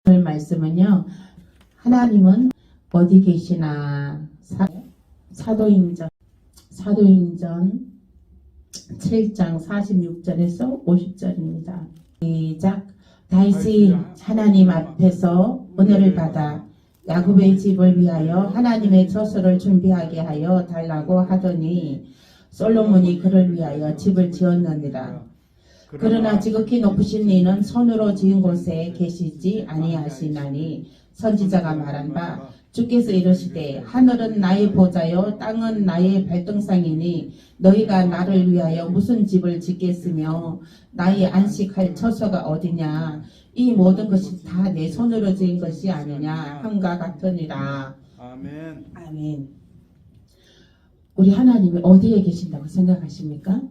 오늘 말씀은요. 하나님은 어디 계시나 사도행전 7장 46절에서 50절입니다. 시작. 다윗이 하나님 앞에서 은혜를 받아 야곱의 집을 위하여 하나님의 처소를 준비하게 하여 달라고 하더니 솔로몬이 그를 위하여 집을 지었느니라. 그러나 지극히 높으신 이는 손으로 지은 곳에 계시지 아니하시나니 선지자가 말한 바 주께서 이르시되 하늘은 나의 보좌요 땅은 나의 발등상이니 너희가 나를 위하여 무슨 집을 짓겠으며 나의 안식할 처소가 어디냐. 이 모든 것이 다 내 손으로 지은 것이 아니냐 함과 같으니라. 아멘. 아멘. 우리 하나님이 어디에 계신다고 생각하십니까?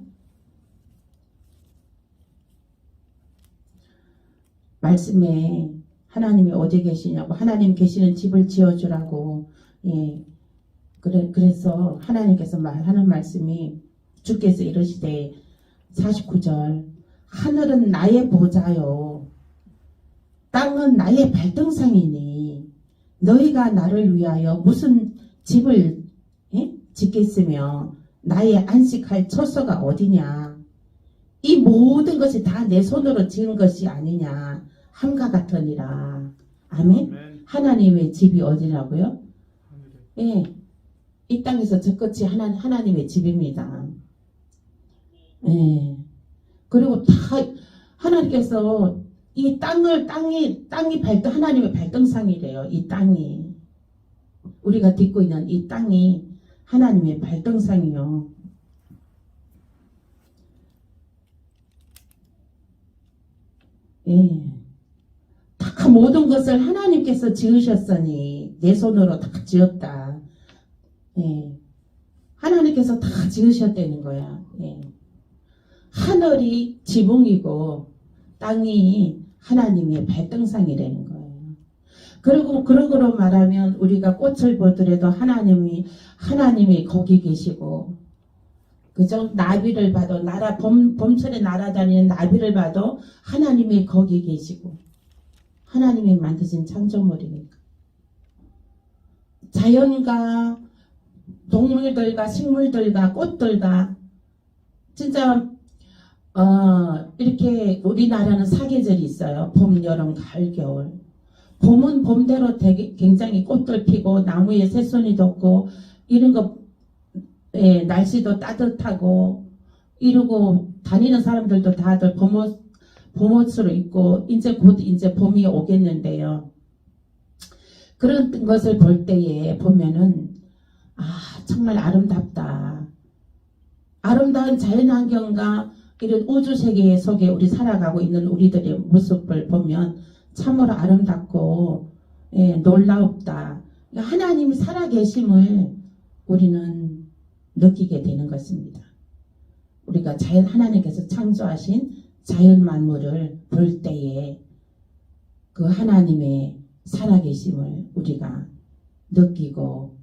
말씀에 하나님이 어디 계시냐고, 하나님 계시는 집을 지어주라고. 그래서 하나님께서 하는 말씀이 주께서 이르시되 49절 하늘은 나의 보좌요 땅은 나의 발등상이니 너희가 나를 위하여 무슨 집을 짓겠으며 나의 안식할 처소가 어디냐. 이 모든 것이 다 내 손으로 지은 것이 아니냐 함과 같으니라. 아멘. 하나님의 집이 어디라고요? 예, 이 땅에서 저 끝이 하나님의 집입니다. 예. 그리고 다 하나님께서 이 땅이 하나님의 발등상이래요. 이 땅이 우리가 딛고 있는 이 땅이 하나님의 발등상이요. 예. 다 모든 것을 하나님께서 지으셨으니 내 손으로 다 지었다. 예. 하나님께서 다 지으셨다는 거야. 예. 하늘이 지붕이고 땅이 하나님의 발등상이라는 거예요. 그리고 그런 거로 말하면 우리가 꽃을 보더라도 하나님이 거기 계시고, 그죠? 나비를 봐도 봄철에 날아다니는 나비를 봐도 하나님이 거기 계시고, 하나님이 만드신 창조물이니까. 자연과 동물들과 식물들과 꽃들과 진짜 이렇게 우리나라는 사계절이 있어요. 봄, 여름, 가을, 겨울. 봄은 봄대로 되게 굉장히 꽃들 피고 나무에 새순이 돋고 이런 거, 예, 날씨도 따뜻하고 이러고 다니는 사람들도 다들 봄옷으로 입고 곧 이제 봄이 오겠는데요. 그런 것을 볼 때에 보면은 정말 아름답다. 아름다운 자연환경과 이런 우주세계 속에 우리 살아가고 있는 우리들의 모습을 보면 참으로 아름답고, 예, 놀랍다. 하나님이 살아계심을 우리는 느끼게 되는 것입니다. 우리가 하나님께서 창조하신 자연 만물을 볼 때에 그 하나님의 살아계심을 우리가 느끼고,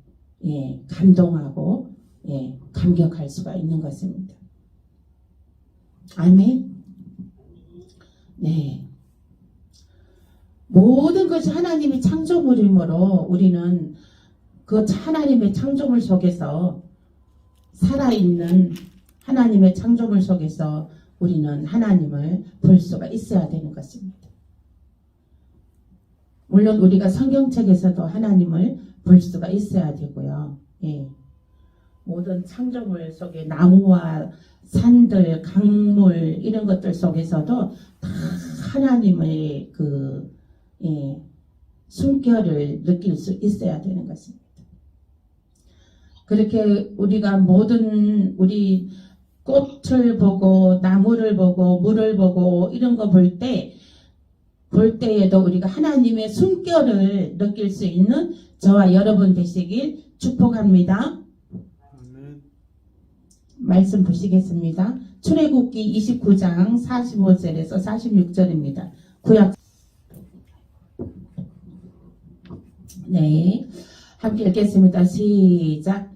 예, 감동하고, 예, 감격할 수가 있는 것입니다. 아멘. 네. 모든 것이 하나님의 창조물이므로 우리는 그 하나님의 창조물 속에서 살아있는 하나님의 창조물 속에서 우리는 하나님을 볼 수가 있어야 되는 것입니다. 물론 우리가 성경책에서도 하나님을 볼 수가 있어야 되고요. 예. 모든 창조물 속에 나무와 산들, 강물 이런 것들 속에서도 다 하나님의 숨결을 느낄 수 있어야 되는 것입니다. 그렇게 우리가 우리 꽃을 보고 나무를 보고 물을 보고 이런 거 볼 때에도 우리가 하나님의 숨결을 느낄 수 있는 저와 여러분 되시길 축복합니다. 말씀 보시겠습니다. 출애굽기 29장 45절에서 46절입니다. 구약. 네, 함께 읽겠습니다. 시작.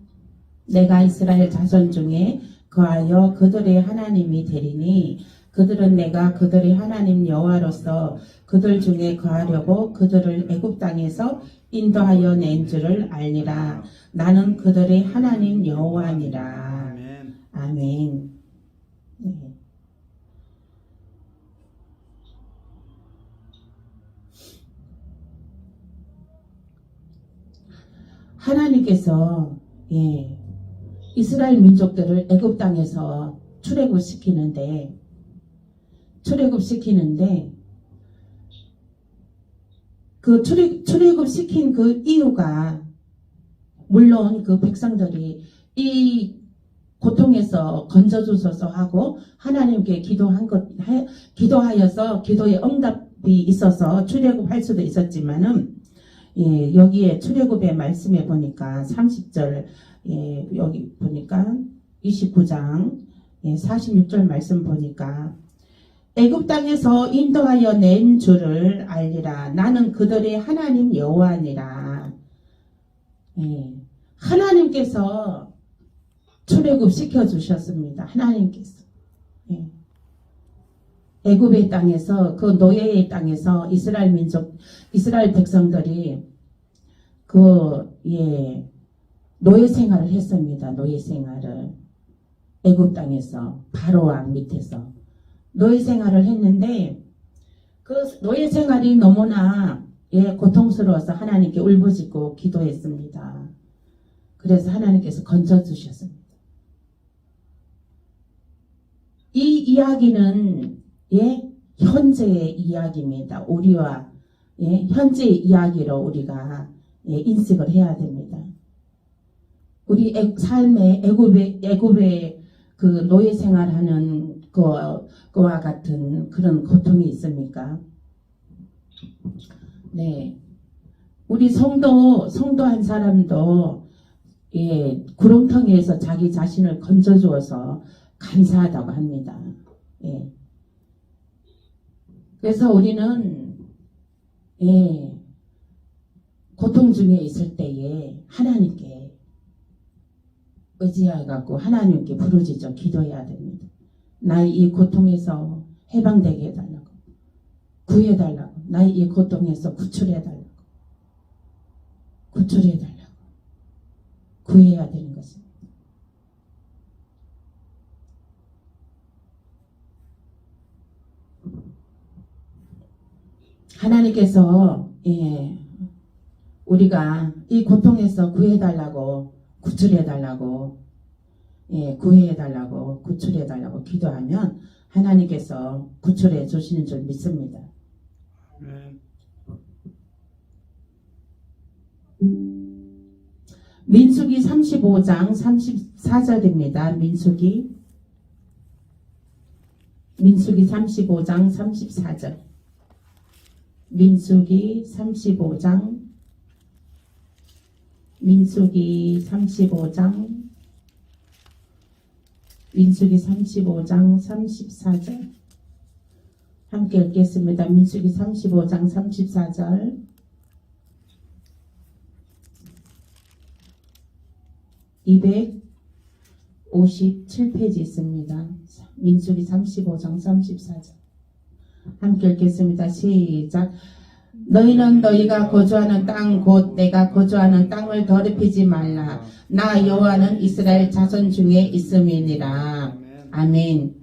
내가 이스라엘 자손 중에 거하여 그들의 하나님이 되리니 그들은 내가 그들의 하나님 여호와로서 그들 중에 거하려고 그들을 애굽 땅에서 인도하여 낸 줄을 알리라. 나는 그들의 하나님 여호와니라. 아멘. 아멘. 네. 하나님께서 이스라엘 민족들을 애굽 땅에서 출애굽시키는데 그 출애굽시킨 그 이유가 물론 그 백성들이 이 고통에서 건져주소서 하고 하나님께 기도하여서 기도의 응답이 있어서 출애굽할 수도 있었지만은 여기에 출애굽의 말씀에 보니까 30절 여기 보니까 29장 46절 말씀 보니까 애굽 땅에서 인도하여 낸 줄을 알리라. 나는 그들의 하나님 여호와니라. 하나님께서 출애굽 시켜주셨습니다. 하나님께서 애굽의 땅에서 그 노예의 땅에서 이스라엘 백성들이 노예 생활을 했습니다. 노예 생활을 애굽 땅에서 바로 왕 밑에서 노예 생활을 했는데 그 노예 생활이 너무나 고통스러워서 하나님께 울부짖고 기도했습니다. 그래서 하나님께서 건져주셨습니다. 이 이야기는 현재의 이야기입니다. 우리와 현재의 이야기로 우리가 인식을 해야 됩니다. 우리 삶의 애굽의 그 노예 생활하는 그와 같은 그런 고통이 있습니까? 네, 우리 성도 한 사람도 구렁텅이에서 자기 자신을 건져주어서 감사하다고 합니다. 그래서 우리는 고통 중에 있을 때에 하나님께 의지해갖고 하나님께 부르짖어 기도해야 됩니다. 나의 이 고통에서 해방되게 해달라고, 구해달라고, 나의 이 고통에서 구출해달라고, 구해야 되는 것입니다. 하나님께서 우리가 이 고통에서 구해달라고, 구출해달라고, 구해달라고, 구출해달라고 기도하면 하나님께서 구출해 주시는 줄 믿습니다. 아멘. 민수기 35장 34절입니다. 민수기 35장 34절. 민수기 35장 34절 함께 읽겠습니다. 민수기 35장 34절. 257페이지 있습니다. 민수기 35장 34절 함께 읽겠습니다. 시작. 너희는 너희가 거주하는 땅 곧 내가 거주하는 땅을 더럽히지 말라. 나 여호와는 이스라엘 자손 중에 있음이니라. 아멘.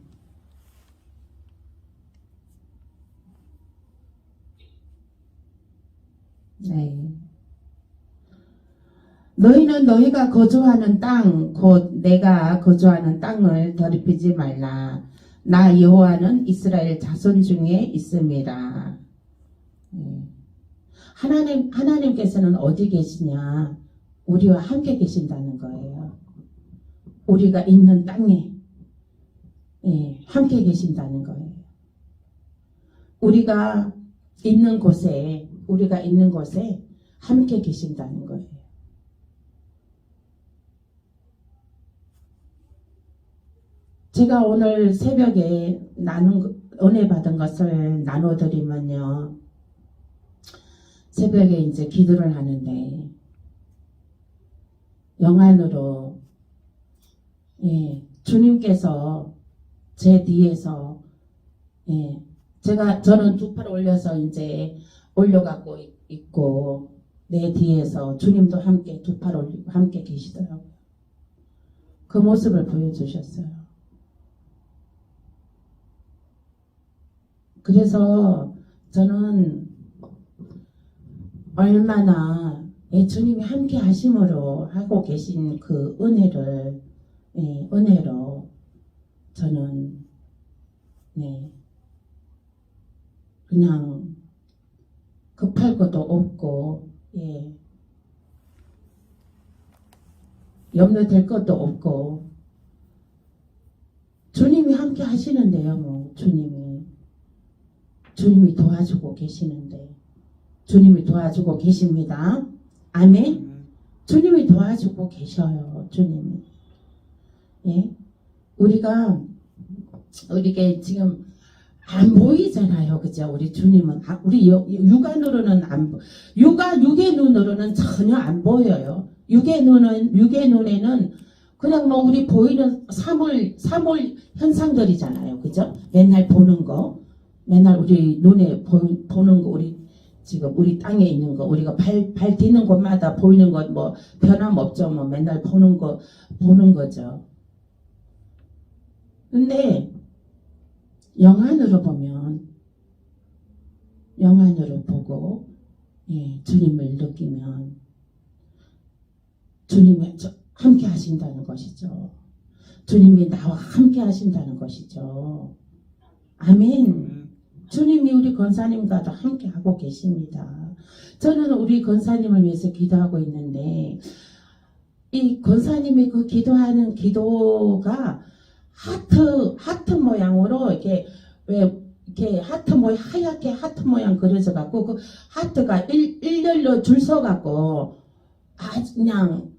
네. 너희는 너희가 거주하는 땅 곧 내가 거주하는 땅을 더럽히지 말라. 나 여호와는 이스라엘 자손 중에 있음이라. 하나님께서는 어디 계시냐? 우리와 함께 계신다는 거예요. 우리가 있는 땅에 함께 계신다는 거예요. 우리가 있는 곳에 함께 계신다는 거예요. 제가 오늘 새벽에 은혜 받은 것을 나눠드리면요. 새벽에 이제 기도를 하는데 영안으로 주님께서 제 뒤에서 예. 저는 두 팔 올려서 이제 올려갖고 있고, 내 뒤에서 주님도 함께 두 팔 올리고 함께 계시더라고요. 그 모습을 보여주셨어요. 그래서 저는 얼마나 주님이 함께 하심으로 하고 계신 그 은혜를, 은혜로 저는, 그냥 급할 것도 없고, 염려될 것도 없고, 주님이 함께 하시는데요, 뭐, 주님이 도와주고 계시는데, 주님이 도와주고 계십니다. 아멘. 주님이 도와주고 계셔요. 주님이. 우리가 지금 안 보이잖아요. 그죠? 우리 주님은 우리 육안으로는 육의 눈으로는 전혀 안 보여요. 육의 눈에는 그냥 뭐 우리 보이는 사물 현상들이잖아요. 그죠? 맨날 보는 거, 맨날 우리 눈에 보는 거, 지금 우리 땅에 있는 거, 우리가 발 디는 곳마다 보이는 것 뭐 변함없죠. 뭐 맨날 보는 거죠. 근데 영안으로 보고 주님을 느끼면 주님이 함께 하신다는 것이죠. 주님이 나와 함께 하신다는 것이죠. 아멘. 주님이 우리 권사님과도 함께 하고 계십니다. 저는 우리 권사님을 위해서 기도하고 있는데 이 권사님이 그 기도하는 기도가 하트 모양으로 이렇게 하트 모양 하얗게 하트 모양 그려져 갖고 그 하트가 일렬로 줄 서 갖고 그냥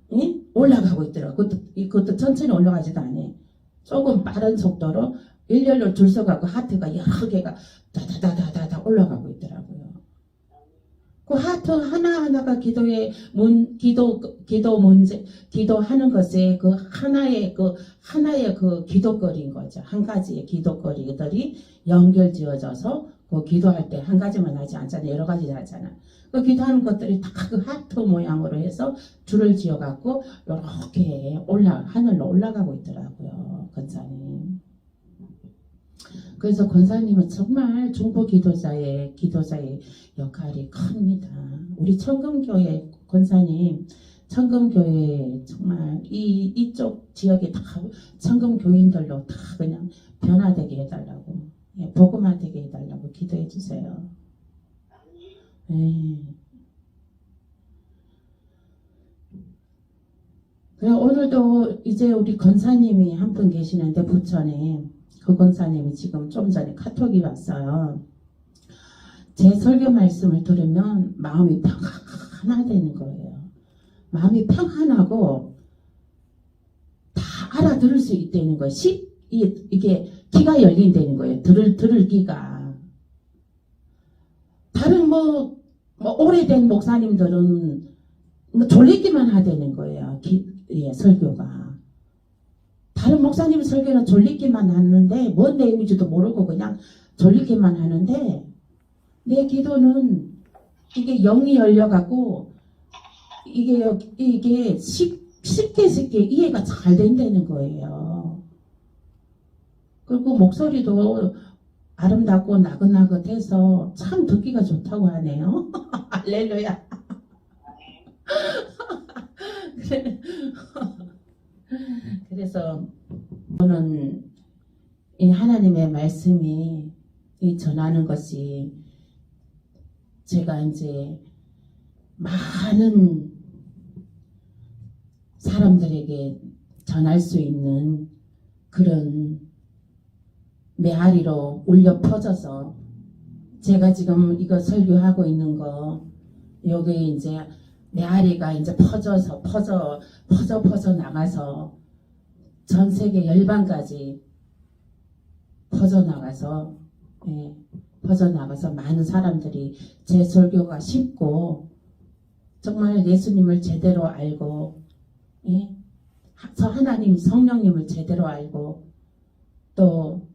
올라가고 있더라고. 그것도 천천히 올라가지도 않아. 조금 빠른 속도로 일렬로 줄 서 갖고 하트가 여러 개가 다다다다다 올라가고 있더라고요. 그 하트 하나하나가 기도하는 것에 그 하나의 그 기도거리인 거죠. 한 가지의 기도거리들이 연결지어져서 그 기도할 때 한 가지만 하지 않잖아요. 여러 가지 하잖아. 그 기도하는 것들이 다 그 하트 모양으로 해서 줄을 지어갖고 이렇게 하늘로 올라가고 있더라고요. 권사님. 그래서 권사님은 정말 중보 기도자의 역할이 큽니다. 우리 청금교회 권사님, 청금교회 정말 이쪽 지역에 다 청금교인들로 다 그냥 변화되게 해달라고, 복음화되게 해달라고 기도해 주세요. 오늘도 이제 우리 권사님이 한 분 계시는데 부천에 그 권사님이 지금 좀 전에 카톡이 왔어요. 제 설교 말씀을 들으면 마음이 평안하다는 거예요. 마음이 평안하고 다 알아들을 수 있다는 거예요. 이게 귀가 열린다는 거예요. 들을 귀가. 다른 뭐 오래된 목사님들은 졸리기만 하다는 거예요. 설교가. 다른 목사님 설교는 졸리기만 하는데 뭔 내용인지도 모르고 그냥 졸리기만 하는데 내 기도는 이게 영이 열려갖고 이게 쉽게 이해가 잘 된다는 거예요. 그리고 목소리도 아름답고 나긋나긋해서 참 듣기가 좋다고 하네요. 할렐루야. 그래서 저는 이 하나님의 말씀이 이 전하는 것이 제가 이제 많은 사람들에게 전할 수 있는 그런 메아리로 울려 퍼져서 제가 지금 이거 설교하고 있는 거 여기 이제 메아리가 이제 퍼져 나가서 전 세계 열방까지 퍼져 나가서 많은 사람들이 제 설교가 쉽고 정말 예수님을 제대로 알고 하나님 성령님을 제대로 알고 또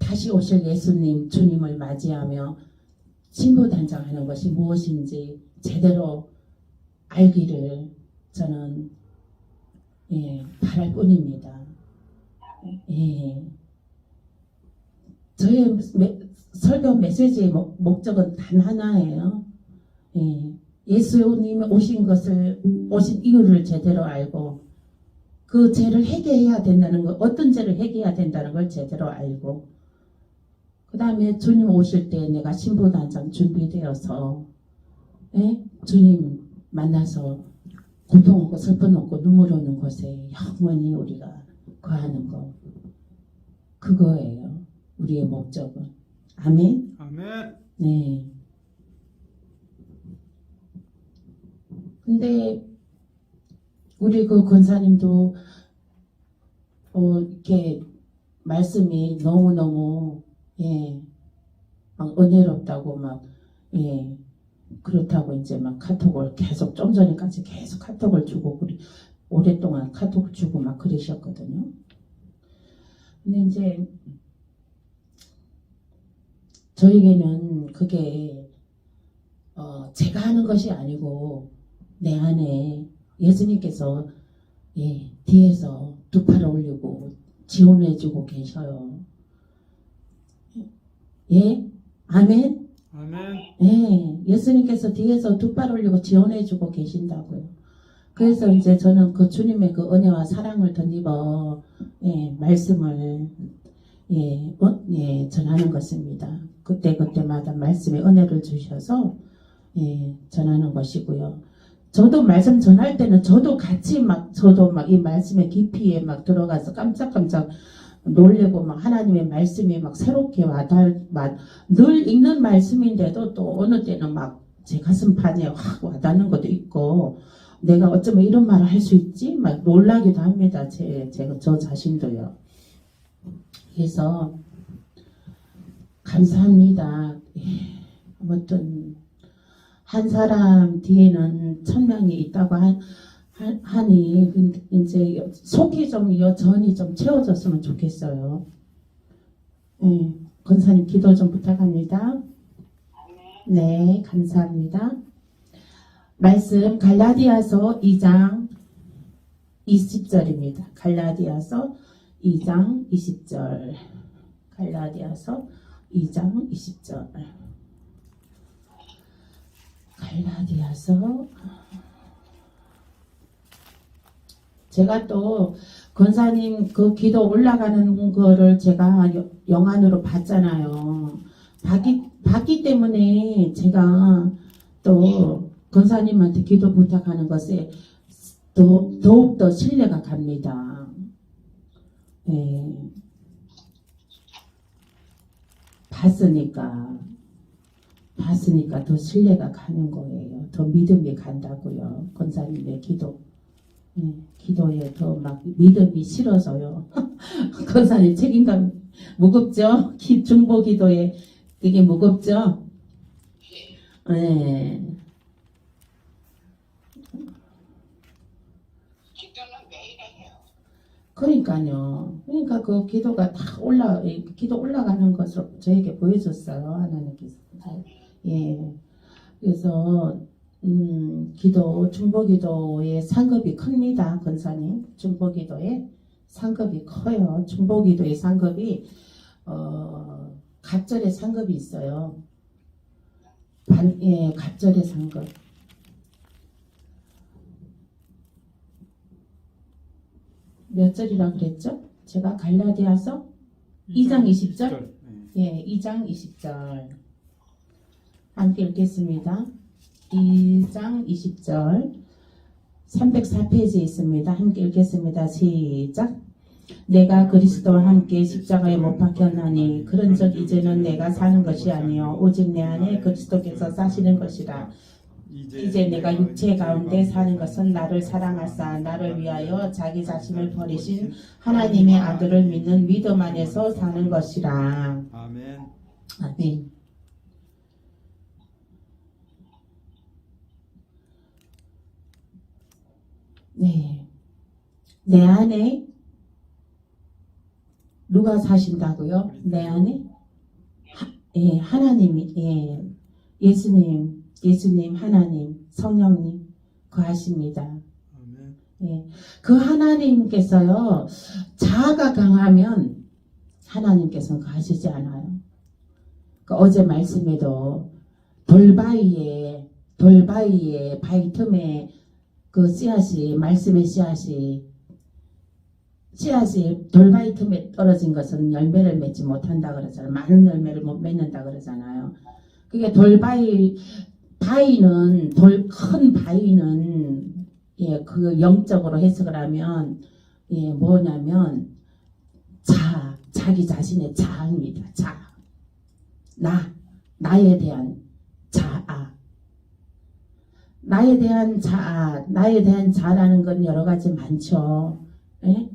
다시 오실 예수님, 주님을 맞이하며 신부단장하는 것이 무엇인지 제대로 알기를 저는 바랄 뿐입니다. 저의 설교 메시지의 목적은 단 하나예요. 예수님이 오신 이유를 제대로 알고 그 죄를 회개해야 된다는 거, 어떤 죄를 회개해야 된다는 걸 제대로 알고 그 다음에 주님 오실 때 내가 신부단장 준비되어서 주님 만나서 고통 없고 슬픔 없고 눈물 오는 곳에 영원히 우리가 거하는 거, 그거예요. 우리의 목적은. 아멘. 아멘. 네. 근데 우리 그 권사님도 이렇게 말씀이 너무너무 막 은혜롭다고 막 그렇다고 이제 막 카톡을 계속 좀 전에까지 계속 카톡을 주고 오랫동안 카톡을 주고 막 그러셨거든요. 근데 이제 저에게는 그게 제가 하는 것이 아니고 내 안에 예수님께서 뒤에서 두 팔을 올리고 지원해주고 계셔요. 아멘. 아멘. 예수님께서 뒤에서 두 팔 올리고 지원해주고 계신다고요. 그래서 이제 저는 그 주님의 그 은혜와 사랑을 덧입어 말씀을 전하는 것입니다. 그때마다 말씀의 은혜를 주셔서 전하는 것이고요. 저도 말씀 전할 때는 저도 막 이 말씀의 깊이에 막 들어가서 깜짝깜짝 놀래고 막 하나님의 말씀이 막 새롭게 늘 읽는 말씀인데도 또 어느 때는 막 제 가슴판에 확 와닿는 것도 있고 내가 어쩌면 이런 말을 할 수 있지? 막 놀라기도 합니다. 저 자신도요. 그래서 감사합니다. 아무튼 한 사람 뒤에는 1000명이 있다고 하니 이제 속이 좀 여전히 좀 채워졌으면 좋겠어요. 권사님 기도 좀 부탁합니다. 네, 감사합니다. 말씀 갈라디아서 2장 20절입니다. 갈라디아서 2장 20절. 갈라디아서 2장 20절. 갈라디아서 제가 또 권사님 그 기도 올라가는 거를 제가 영안으로 봤잖아요. 봤기 때문에 제가 또 권사님한테 기도 부탁하는 것에 더욱더 신뢰가 갑니다. 봤으니까 더 신뢰가 가는 거예요. 더 믿음이 간다고요. 권사님의 기도에 더 막 믿음이 실어져요. 권사님 책임감 무겁죠? 중보 기도에 되게 무겁죠? 네. 그러니까요. 그러니까 그 기도가 기도 올라가는 것을 저에게 보여줬어요. 하나님께서. 그래서 중보기도의 상급이 큽니다. 권사님. 중보기도의 상급이 커요. 중보기도의 상급이 갑절의 상급이 있어요. 갑절의 상급. 몇 절이라 그랬죠? 제가 갈라디아서 2장 20절? 2장 20절. 함께 읽겠습니다. 2장 20절. 304페이지에 있습니다. 함께 읽겠습니다. 시작. 내가 그리스도와 함께 십자가에 못 박혔나니 그런즉 이제는 내가 사는 것이 아니요 오직 내 안에 그리스도께서 사시는 것이라. 이제 내가 육체 가운데 사는 것은 나를 사랑하사 나를 위하여 자기 자신을 버리신 하나님의 아들을 믿는 믿음 안에서 사는 것이라. 아멘. 아멘. 네. 내 안에 누가 사신다고요? 내 안에? 예, 하나님이, 예, 예수님, 하나님, 성령님 거하십니다. 아멘. 예, 그 하나님께서요, 자아가 강하면 하나님께서는 거하시지 않아요. 그 어제 말씀에도 돌바위에 바위 틈에 그 씨앗이, 말씀의 씨앗이 돌바위 틈에 떨어진 것은 열매를 맺지 못한다 그러잖아요. 많은 열매를 못 맺는다 그러잖아요. 그게 큰 바위는, 예, 그 영적으로 해석을 하면, 예, 뭐냐면, 자기 자신의 자아입니다. 나에 대한 자아. 나에 대한 자아라는 건 여러 가지 많죠. 예?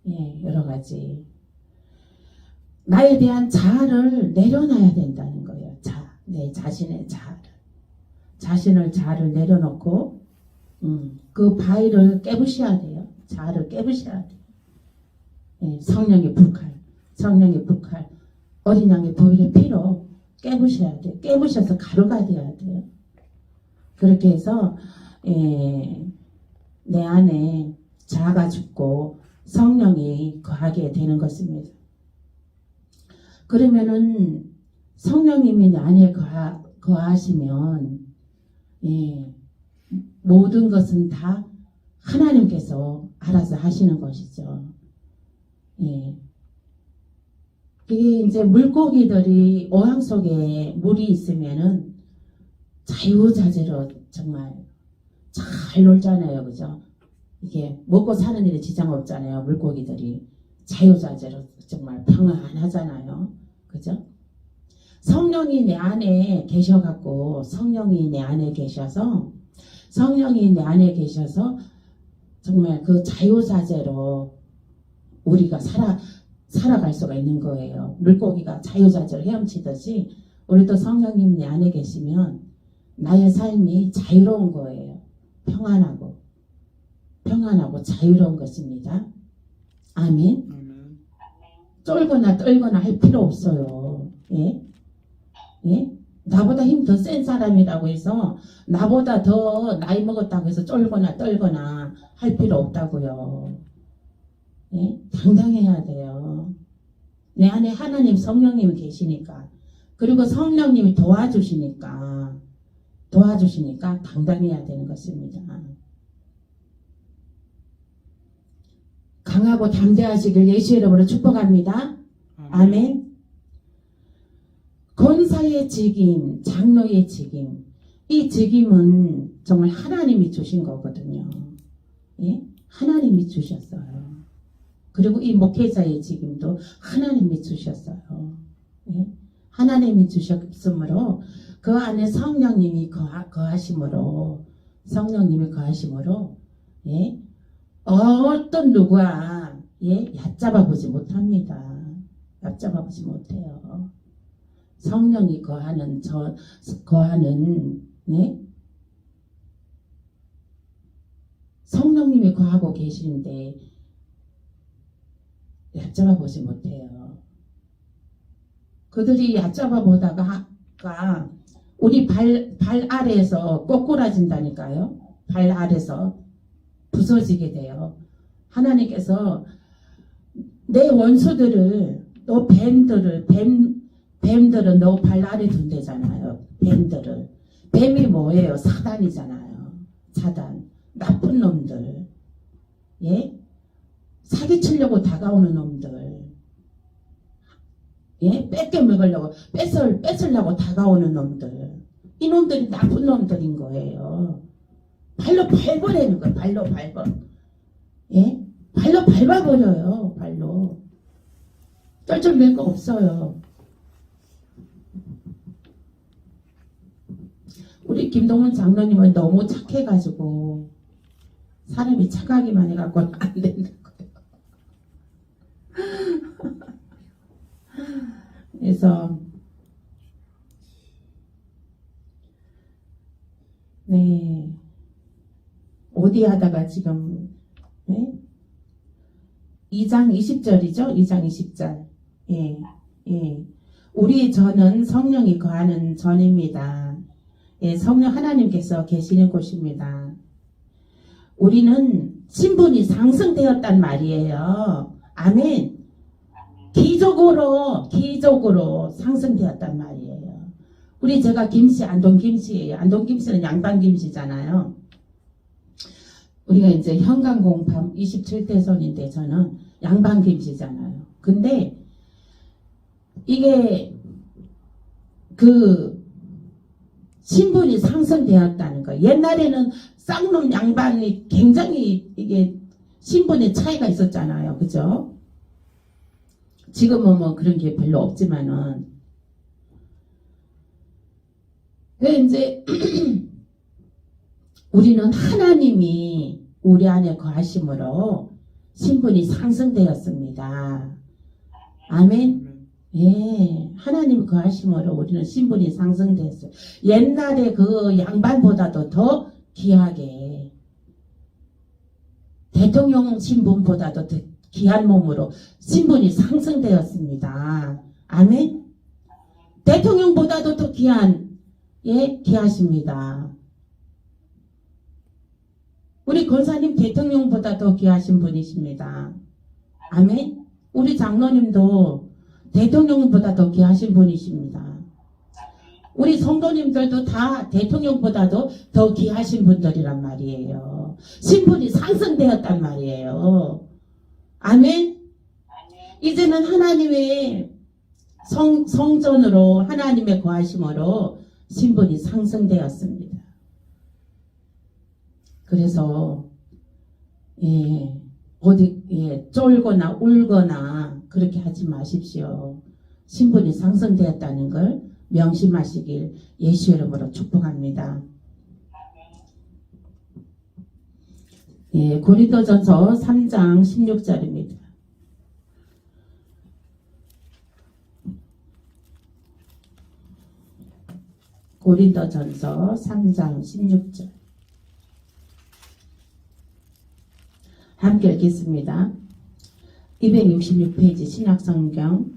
예, 여러 가지. 나에 대한 자아를 내려놔야 된다는 거예요. 내 자신의 자아를 내려놓고, 그 바위를 깨부셔야 돼요. 자아를 깨부셔야 돼요. 예, 성령의 불칼. 어린 양의 보혈의 피로 깨부셔야 돼요. 깨부셔서 가루가 되어야 돼요. 그렇게 해서, 예, 내 안에 자아가 죽고 성령이 거하게 되는 것입니다. 그러면은 성령님이 내 안에 거하시면, 예, 모든 것은 다 하나님께서 알아서 하시는 것이죠. 예. 이게 이제 물고기들이 어항 속에 물이 있으면은 자유자재로 정말 잘 놀잖아요. 그죠? 이게 먹고 사는 일에 지장 없잖아요. 물고기들이 자유자재로 정말 평안하잖아요. 그죠? 성령이 내 안에 계셔서 정말 그 자유자재로 우리가 살아갈 수가 있는 거예요. 물고기가 자유자재로 헤엄치듯이 우리도 성령님이 내 안에 계시면 나의 삶이 자유로운 거예요. 평안하고 자유로운 것입니다. 아멘. 쫄거나 떨거나 할 필요 없어요. 예? 예? 나보다 힘 더 센 사람이라고 해서 나보다 더 나이 먹었다고 해서 쫄거나 떨거나 할 필요 없다고요. 예? 당당해야 돼요. 내 안에 하나님 성령님이 계시니까, 그리고 성령님이 도와주시니까 당당해야 되는 것입니다. 강하고 담대하시길 예수 이름으로 축복합니다. 아멘. 권사의 직임, 장로의 직임, 이 직임은 정말 하나님이 주신 거거든요. 예? 하나님이 주셨어요. 그리고 이 목회자의 직임도 하나님이 주셨어요. 예? 하나님이 주셨으므로 그 안에 성령님이 거하심으로 예? 어떤 누가 얕잡아 보지 못합니다. 얕잡아 보지 못해요. 성령이 거하는 성령님이 거하고 계시는데 얕잡아 보지 못해요. 그들이 얕잡아 보다가 우리 발 아래에서 꼬꾸라진다니까요. 발 아래서 부서지게 돼요. 하나님께서 내 원수들을, 뱀들은 너 발 아래 둔대잖아요. 뱀이 뭐예요? 사단이잖아요. 사단. 나쁜 놈들. 예? 사기치려고 다가오는 놈들. 예? 뺏으려고 다가오는 놈들. 이 놈들이 나쁜 놈들인 거예요. 발로 밟아내는 거예요. 발로 밟아. 예? 발로 밟아버려요. 발로. 쩔쩔맬 거 없어요. 우리 김동훈 장로님은 너무 착해가지고 사람이 착하기만 해갖고는 안 된다고요. 그래서 네, 어디 하다가 지금 2장 20절이죠. 2장 20절. 예, 예. 우리 전은 성령이 거하는 전입니다. 예, 성령 하나님께서 계시는 곳입니다. 우리는 신분이 상승되었단 말이에요. 아멘. 기적으로 상승되었단 말이에요. 우리 제가 김씨, 안동 김씨예요. 안동 김씨는 양반 김씨잖아요. 우리가 이제 현관공판 27대손인데 저는 양반 김씨잖아요. 근데 이게 그 신분이 상승되었다는 거. 옛날에는 쌍놈 양반이 굉장히 이게 신분의 차이가 있었잖아요. 그죠? 지금은 뭐 그런 게 별로 없지만은. 근데 이제 우리는 하나님이 우리 안에 거하심으로 신분이 상승되었습니다. 아멘. 예, 하나님 거하심으로 우리는 신분이 상승됐어요. 옛날에 그 양반보다도 더 귀하게, 대통령 신분보다도 더 귀한 몸으로 신분이 상승되었습니다. 아멘. 대통령보다도 더 귀한, 예, 귀하십니다. 우리 권사님 대통령보다 더 귀하신 분이십니다. 아멘. 우리 장로님도 대통령보다 더 귀하신 분이십니다. 우리 성도님들도 다 대통령보다도 더 귀하신 분들이란 말이에요. 신분이 상승되었단 말이에요. 아멘. 이제는 하나님의 성전으로 하나님의 거하심으로 신분이 상승되었습니다. 그래서 어디 쫄거나 울거나 그렇게 하지 마십시오. 신분이 상승되었다는 걸 명심하시길 예수 이름으로 축복합니다. 예, 고린도전서 3장 16절입니다. 고린도전서 3장 16절. 함께 읽겠습니다. 266페이지 신약성경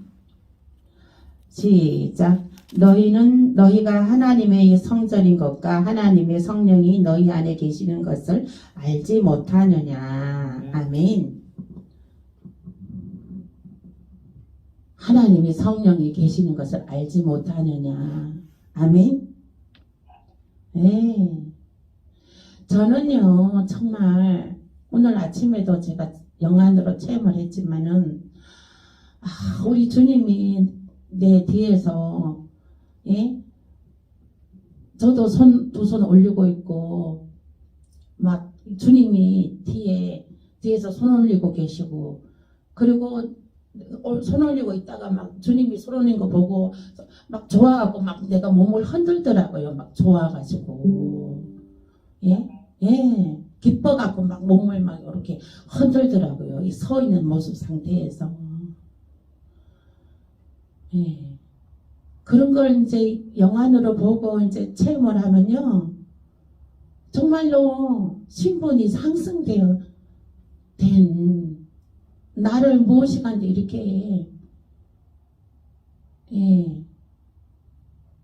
시작. 너희가 하나님의 성전인 것과 하나님의 성령이 너희 안에 계시는 것을 알지 못하느냐. 아멘. 하나님의 성령이 계시는 것을 알지 못하느냐. 아멘. 네. 저는요 정말 오늘 아침에도 제가 영안으로 체험을 했지만은 우리 주님이 내 뒤에서, 예? 저도 두 손 올리고 있고 막 주님이 뒤에서 손 올리고 계시고, 그리고 손 올리고 있다가 막 주님이 손 올린 거 보고 막 좋아하고 막 내가 몸을 흔들더라고요. 막 좋아가지고, 예? 예. 기뻐갖고 막 몸을 막 이렇게 흔들더라고요. 이 서 있는 모습 상태에서. 예. 그런 걸 이제 영안으로 보고 이제 체험을 하면요. 정말로 신분이 상승되어 된 나를 무엇이간데 이렇게, 예.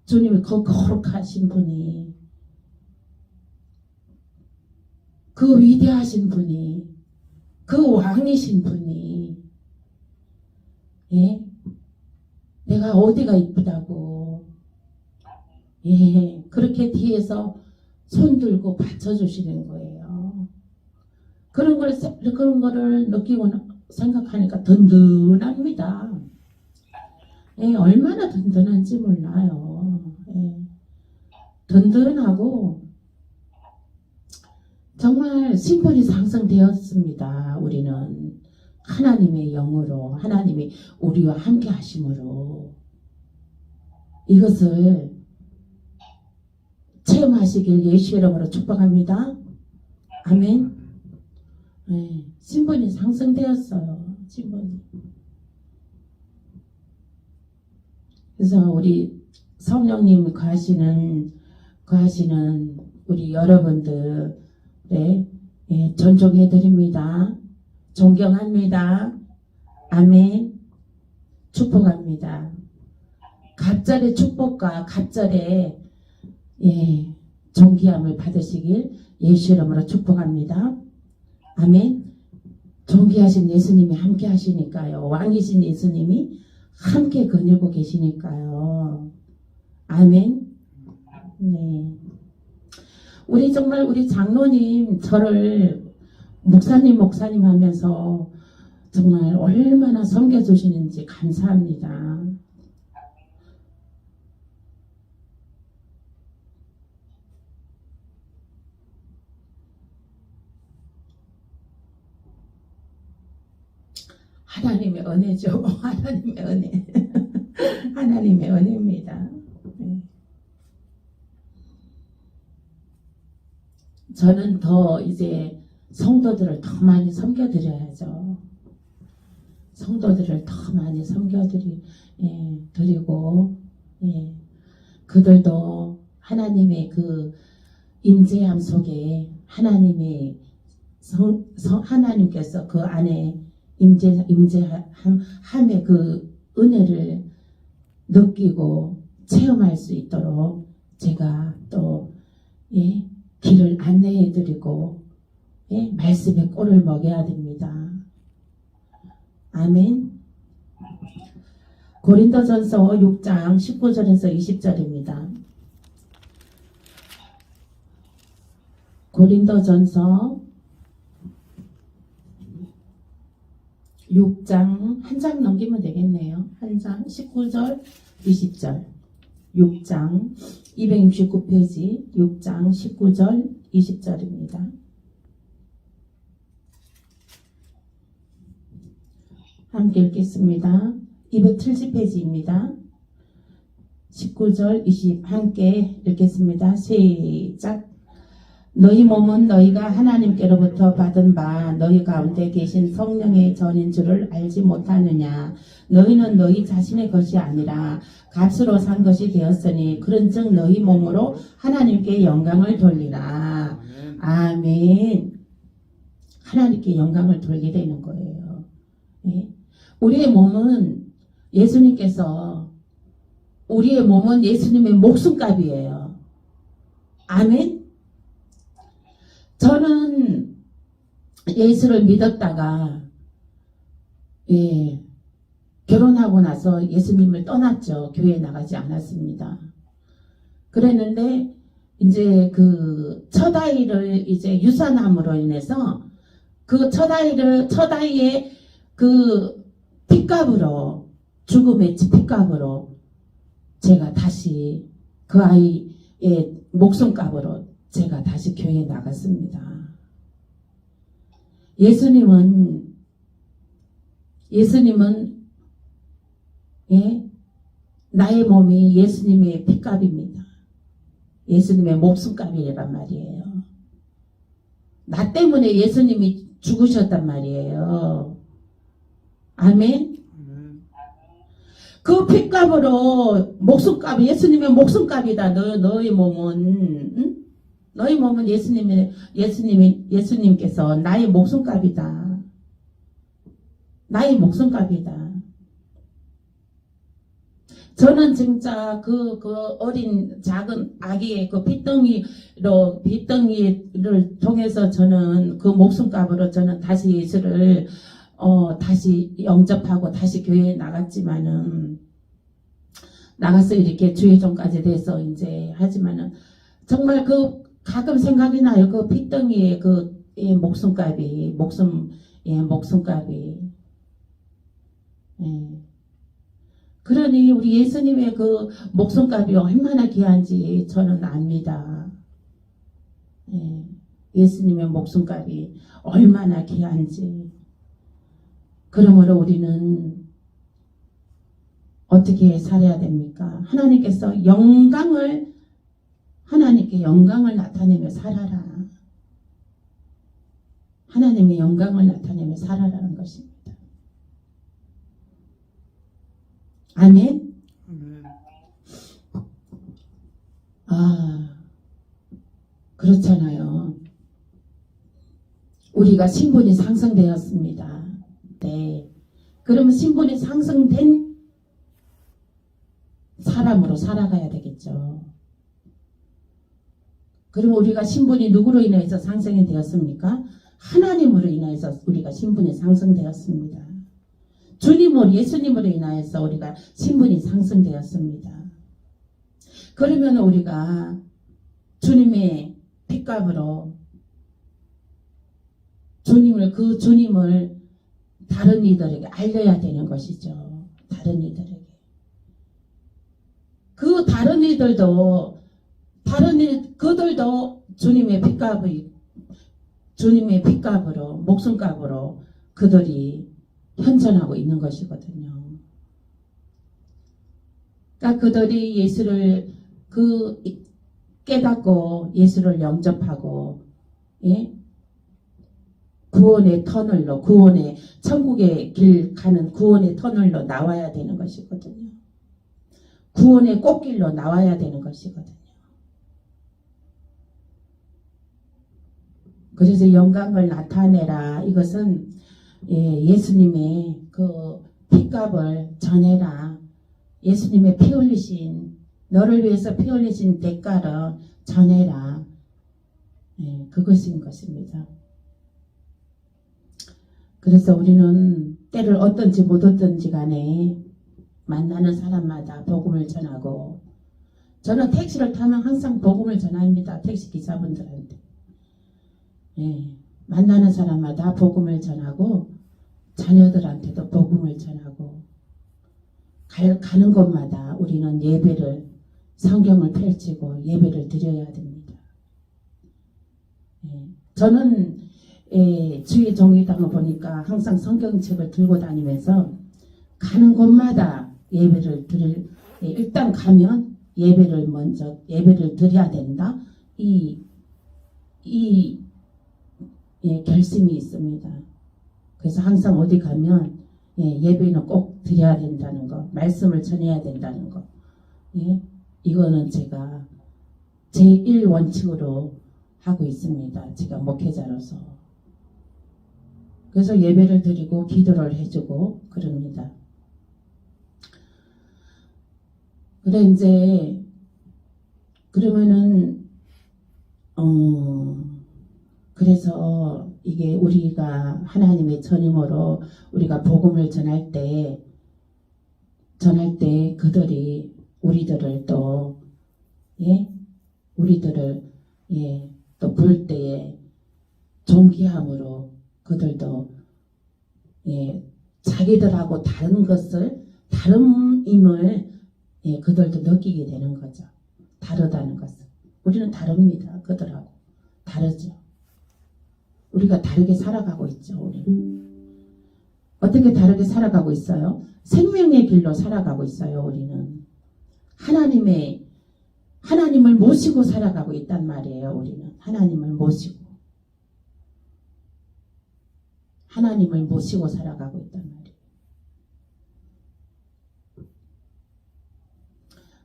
주님이 거룩하신 분이, 그 위대하신 분이, 그 왕이신 분이, 예? 내가 어디가 이쁘다고, 예, 그렇게 뒤에서 손 들고 받쳐주시는 거예요. 그런 거를 느끼고 생각하니까 든든합니다. 예, 얼마나 든든한지 몰라요. 예, 든든하고, 정말 신분이 상승되었습니다. 우리는 하나님의 영으로, 하나님이 우리와 함께 하심으로 이것을 체험하시길 예수 이름으로 축복합니다. 아멘. 네, 신분이 상승되었어요. 신분이. 그래서 우리 성령님 거하시는 우리 여러분들, 네, 예, 존중해드립니다. 존경합니다. 아멘. 축복합니다. 갑절의 축복과 갑절의 존귀함을 받으시길 예수 이름으로 축복합니다. 아멘. 존귀하신 예수님이 함께 하시니까요. 왕이신 예수님이 함께 거닐고 계시니까요. 아멘. 네. 우리 정말 우리 장로님 저를 목사님 하면서 정말 얼마나 섬겨주시는지 감사합니다. 하나님의 은혜죠. 하나님의 은혜. 하나님의 은혜입니다. 네. 저는 더 이제 성도들을 더 많이 섬겨드려야죠. 성도들을 더 많이 드리고, 그들도 하나님의 그 임재함 속에 하나님의 하나님께서 그 안에 임재함의 그 은혜를 느끼고 체험할 수 있도록 제가 또 길을 안내해드리고 말씀의 꼴을 먹여야 됩니다. 아멘. 고린도전서 6장 19절에서 20절입니다. 고린도전서 6장 한 장 넘기면 되겠네요. 한 장 19절 20절 6장 269페이지 6장 19절 20절입니다. 함께 읽겠습니다. 270페이지입니다. 19절 20 함께 읽겠습니다. 시작. 너희 몸은 너희가 하나님께로부터 받은 바 너희 가운데 계신 성령의 전인 줄을 알지 못하느냐. 너희는 너희 자신의 것이 아니라 값으로 산 것이 되었으니 그런즉 너희 몸으로 하나님께 영광을 돌리라. 아멘. 하나님께 영광을 돌리게 되는 거예요. 우리의 몸은 예수님의 목숨값이에요. 아멘. 저는 예수를 믿었다가 결혼하고 나서 예수님을 떠났죠. 교회에 나가지 않았습니다. 그랬는데 이제 그 첫 아이를 이제 유산함으로 인해서 그 첫 아이의 그 핏값으로 죽음의 핏값으로 제가 다시 그 아이의 목숨값으로 제가 다시 교회에 나갔습니다. 예수님은 나의 몸이 예수님의 핏값입니다. 예수님의 목숨값이란 말이에요. 나 때문에 예수님이 죽으셨단 말이에요. 아멘. 그 핏값으로 목숨값, 예수님의 목숨값이다. 너의 몸은, 응? 너희 몸은 예수님께서 나의 목숨값이다. 나의 목숨값이다. 저는 진짜 그 어린 작은 아기의 그 핏덩이를 통해서 저는 그 목숨값으로 저는 다시 예수를 다시 영접하고 다시 교회에 나갔지만은 나가서 이렇게 주의종까지 돼서 이제 하지만은 정말 그 가끔 생각이 나요. 그 핏덩이의 그 목숨값이 그러니 우리 예수님의 그 목숨값이 얼마나 귀한지 저는 압니다. 예수님의 목숨값이 얼마나 귀한지. 그러므로 우리는 어떻게 살아야 됩니까? 하나님께 영광을 나타내며 살아라. 하나님의 영광을 나타내며 살아라는 것입니다. 아멘. 그렇잖아요. 우리가 신분이 상승되었습니다. 네. 그러면 신분이 상승된 사람으로 살아가야 되겠죠. 그럼 우리가 신분이 누구로 인해서 상승이 되었습니까? 하나님으로 인해서 우리가 신분이 상승되었습니다. 주님으로, 예수님으로 인하여서 우리가 신분이 상승되었습니다. 그러면 우리가 주님의 핏값으로 그 주님을 다른 이들에게 알려야 되는 것이죠. 다른 이들에게. 그 다른 이들도 그들도 주님의 핏값으로, 목숨값으로 그들이 현존하고 있는 것이거든요. 그러니까 그들이 예수를 깨닫고 예수를 영접하고, 예? 구원의 터널로, 구원의 천국의 길 가는 구원의 터널로 나와야 되는 것이거든요. 구원의 꽃길로 나와야 되는 것이거든요. 그래서 영광을 나타내라. 이것은 예수님의 그 핏값을 전해라. 예수님의 피 흘리신, 너를 위해서 피 흘리신 대가를 전해라. 그것인 것입니다. 그래서 우리는 때를 어떤지 못 어떤지 간에 만나는 사람마다 복음을 전하고, 저는 택시를 타면 항상 복음을 전합니다. 택시 기사분들한테. 만나는 사람마다 복음을 전하고 자녀들한테도 복음을 전하고 가는 곳마다 우리는 예배를 성경을 펼치고 예배를 드려야 됩니다. 저는 주의 종이당을 보니까 항상 성경책을 들고 다니면서 가는 곳마다 예배를 일단 가면 예배를 드려야 된다. 이 결심이 있습니다. 그래서 항상 어디 가면 예배는 꼭 드려야 된다는 거, 말씀을 전해야 된다는 거. 이거는 제가 제1원칙으로 하고 있습니다. 제가 목회자로서. 그래서 예배를 드리고 기도를 해주고 그럽니다. 그래서 이게 우리가 하나님의 전임으로 우리가 복음을 전할 때 그들이 우리들을 또 또 부를 때에 존귀함으로 그들도 자기들하고 다름임을 그들도 느끼게 되는 거죠. 다르다는 것을. 우리는 다릅니다. 그들하고 다르죠. 우리가 다르게 살아가고 있죠. 우리는 어떻게 다르게 살아가고 있어요? 생명의 길로 살아가고 있어요. 우리는 하나님을 모시고 살아가고 있단 말이에요. 우리는 하나님을 모시고 살아가고 있단 말이에요.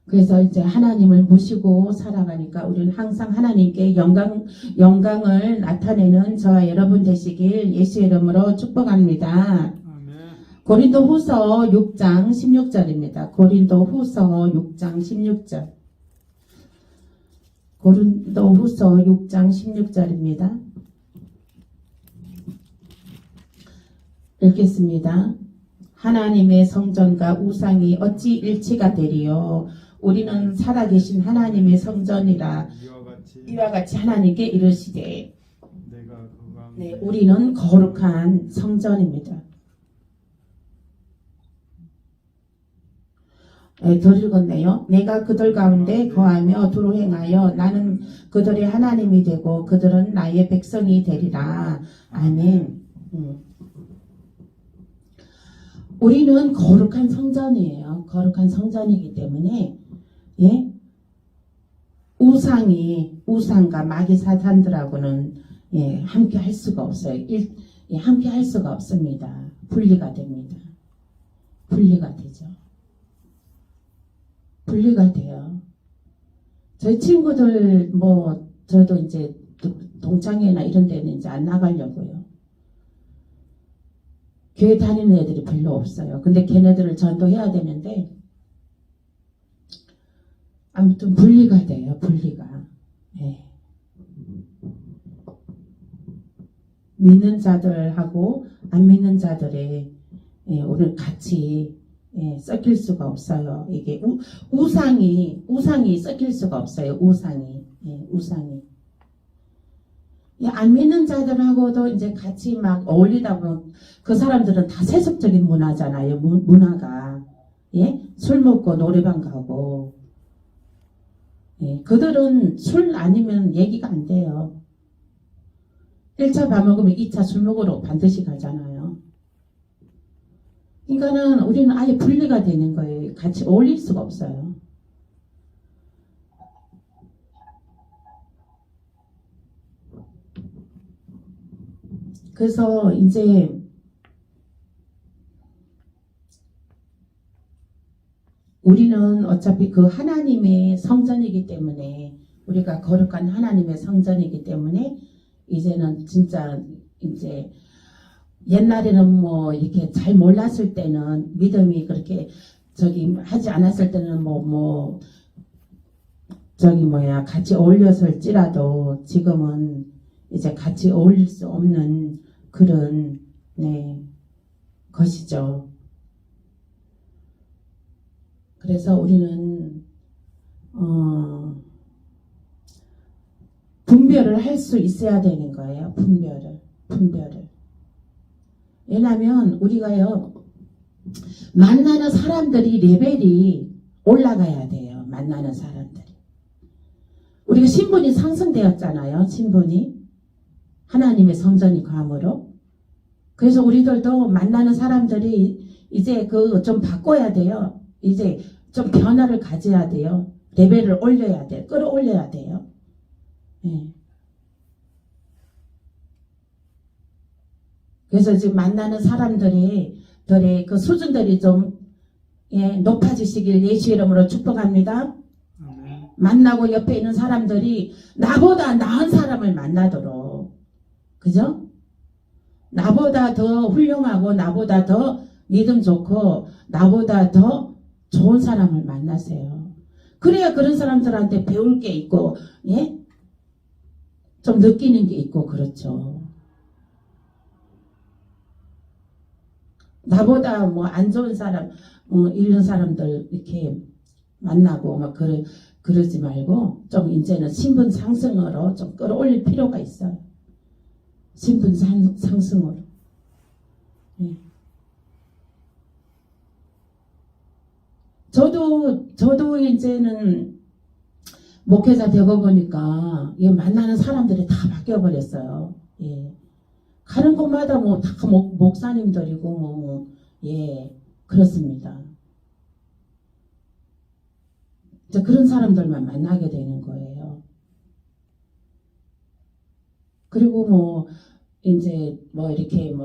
그래서 이제 하나님을 모시고 살아가니까 우리는 항상 하나님께 영광을 나타내는 저와 여러분 되시길 예수 이름으로 축복합니다. 고린도후서 6장 16절입니다. 고린도후서 6장 16절. 고린도후서 6장 16절입니다. 읽겠습니다. 하나님의 성전과 우상이 어찌 일치가 되리요? 우리는 살아계신 하나님의 성전이라. 이와 같이 하나님께 이르시되 우리는 거룩한 성전입니다. 덜 읽었네요. 내가 그들 가운데 거하며 두루 행하여 나는 그들의 하나님이 되고 그들은 나의 백성이 되리라. 아멘. 우리는 거룩한 성전이에요. 거룩한 성전이기 때문에 우상과 마귀 사탄들하고는 함께 할 수가 없어요. 함께 할 수가 없습니다. 분리가 됩니다. 분리가 되죠. 분리가 돼요. 저희 친구들 저도 이제 동창회나 이런 데는 이제 안 나가려고요. 교회 다니는 애들이 별로 없어요. 근데 걔네들을 전도해야 되는데 아무튼 분리가 돼요. 분리가. 예. 믿는 자들하고 안 믿는 자들의 오늘 같이 섞일 수가 없어요. 이게 우상이 섞일 수가 없어요. 우상이. 안 믿는 자들하고도 이제 같이 막 어울리다 보면 그 사람들은 다 세속적인 문화잖아요. 문화가. 예? 술 먹고 노래방 가고. 예. 그들은 술 아니면 얘기가 안 돼요. 1차 밥 먹으면 2차 술 먹으러 반드시 가잖아요. 그러니까는 우리는 아예 분리가 되는 거예요. 같이 어울릴 수가 없어요. 그래서 이제 우리는 어차피 그 하나님의 성전이기 때문에 우리가 거룩한 하나님의 성전이기 때문에 이제는 진짜 이제 옛날에는 뭐 이렇게 잘 몰랐을 때는 믿음이 그렇게 저기 하지 않았을 때는 같이 어울렸을지라도 지금은 이제 같이 어울릴 수 없는 그런 것이죠. 그래서 우리는 분별을 할 수 있어야 되는 거예요. 분별을. 왜냐하면 우리가요 만나는 사람들이 레벨이 올라가야 돼요. 만나는 사람들이. 우리가 신분이 상승되었잖아요. 신분이 하나님의 성전이 감으로. 그래서 우리들도 만나는 사람들이 이제 좀 바꿔야 돼요. 이제 좀 변화를 가져야 돼요. 레벨을 올려야 돼요. 끌어올려야 돼요. 네. 그래서 지금 만나는 사람들의 그 수준들이 좀 높아지시길 예수 이름으로 축복합니다. 만나고 옆에 있는 사람들이 나보다 나은 사람을 만나도록, 그죠? 나보다 더 훌륭하고 나보다 더 믿음 좋고 나보다 더 좋은 사람을 만나세요. 그래야 그런 사람들한테 배울 게 있고 좀 느끼는 게 있고 그렇죠. 나보다 안 좋은 사람 이런 사람들 이렇게 만나고 그러지 말고 좀 이제는 신분 상승으로 좀 끌어올릴 필요가 있어요. 신분 상승으로. 네. 저도 이제는 목회자 되고 보니까 만나는 사람들이 다 바뀌어 버렸어요. 예. 가는 곳마다 다 목사님들이고 그렇습니다. 이제 그런 사람들만 만나게 되는 거예요. 그리고 이제 이렇게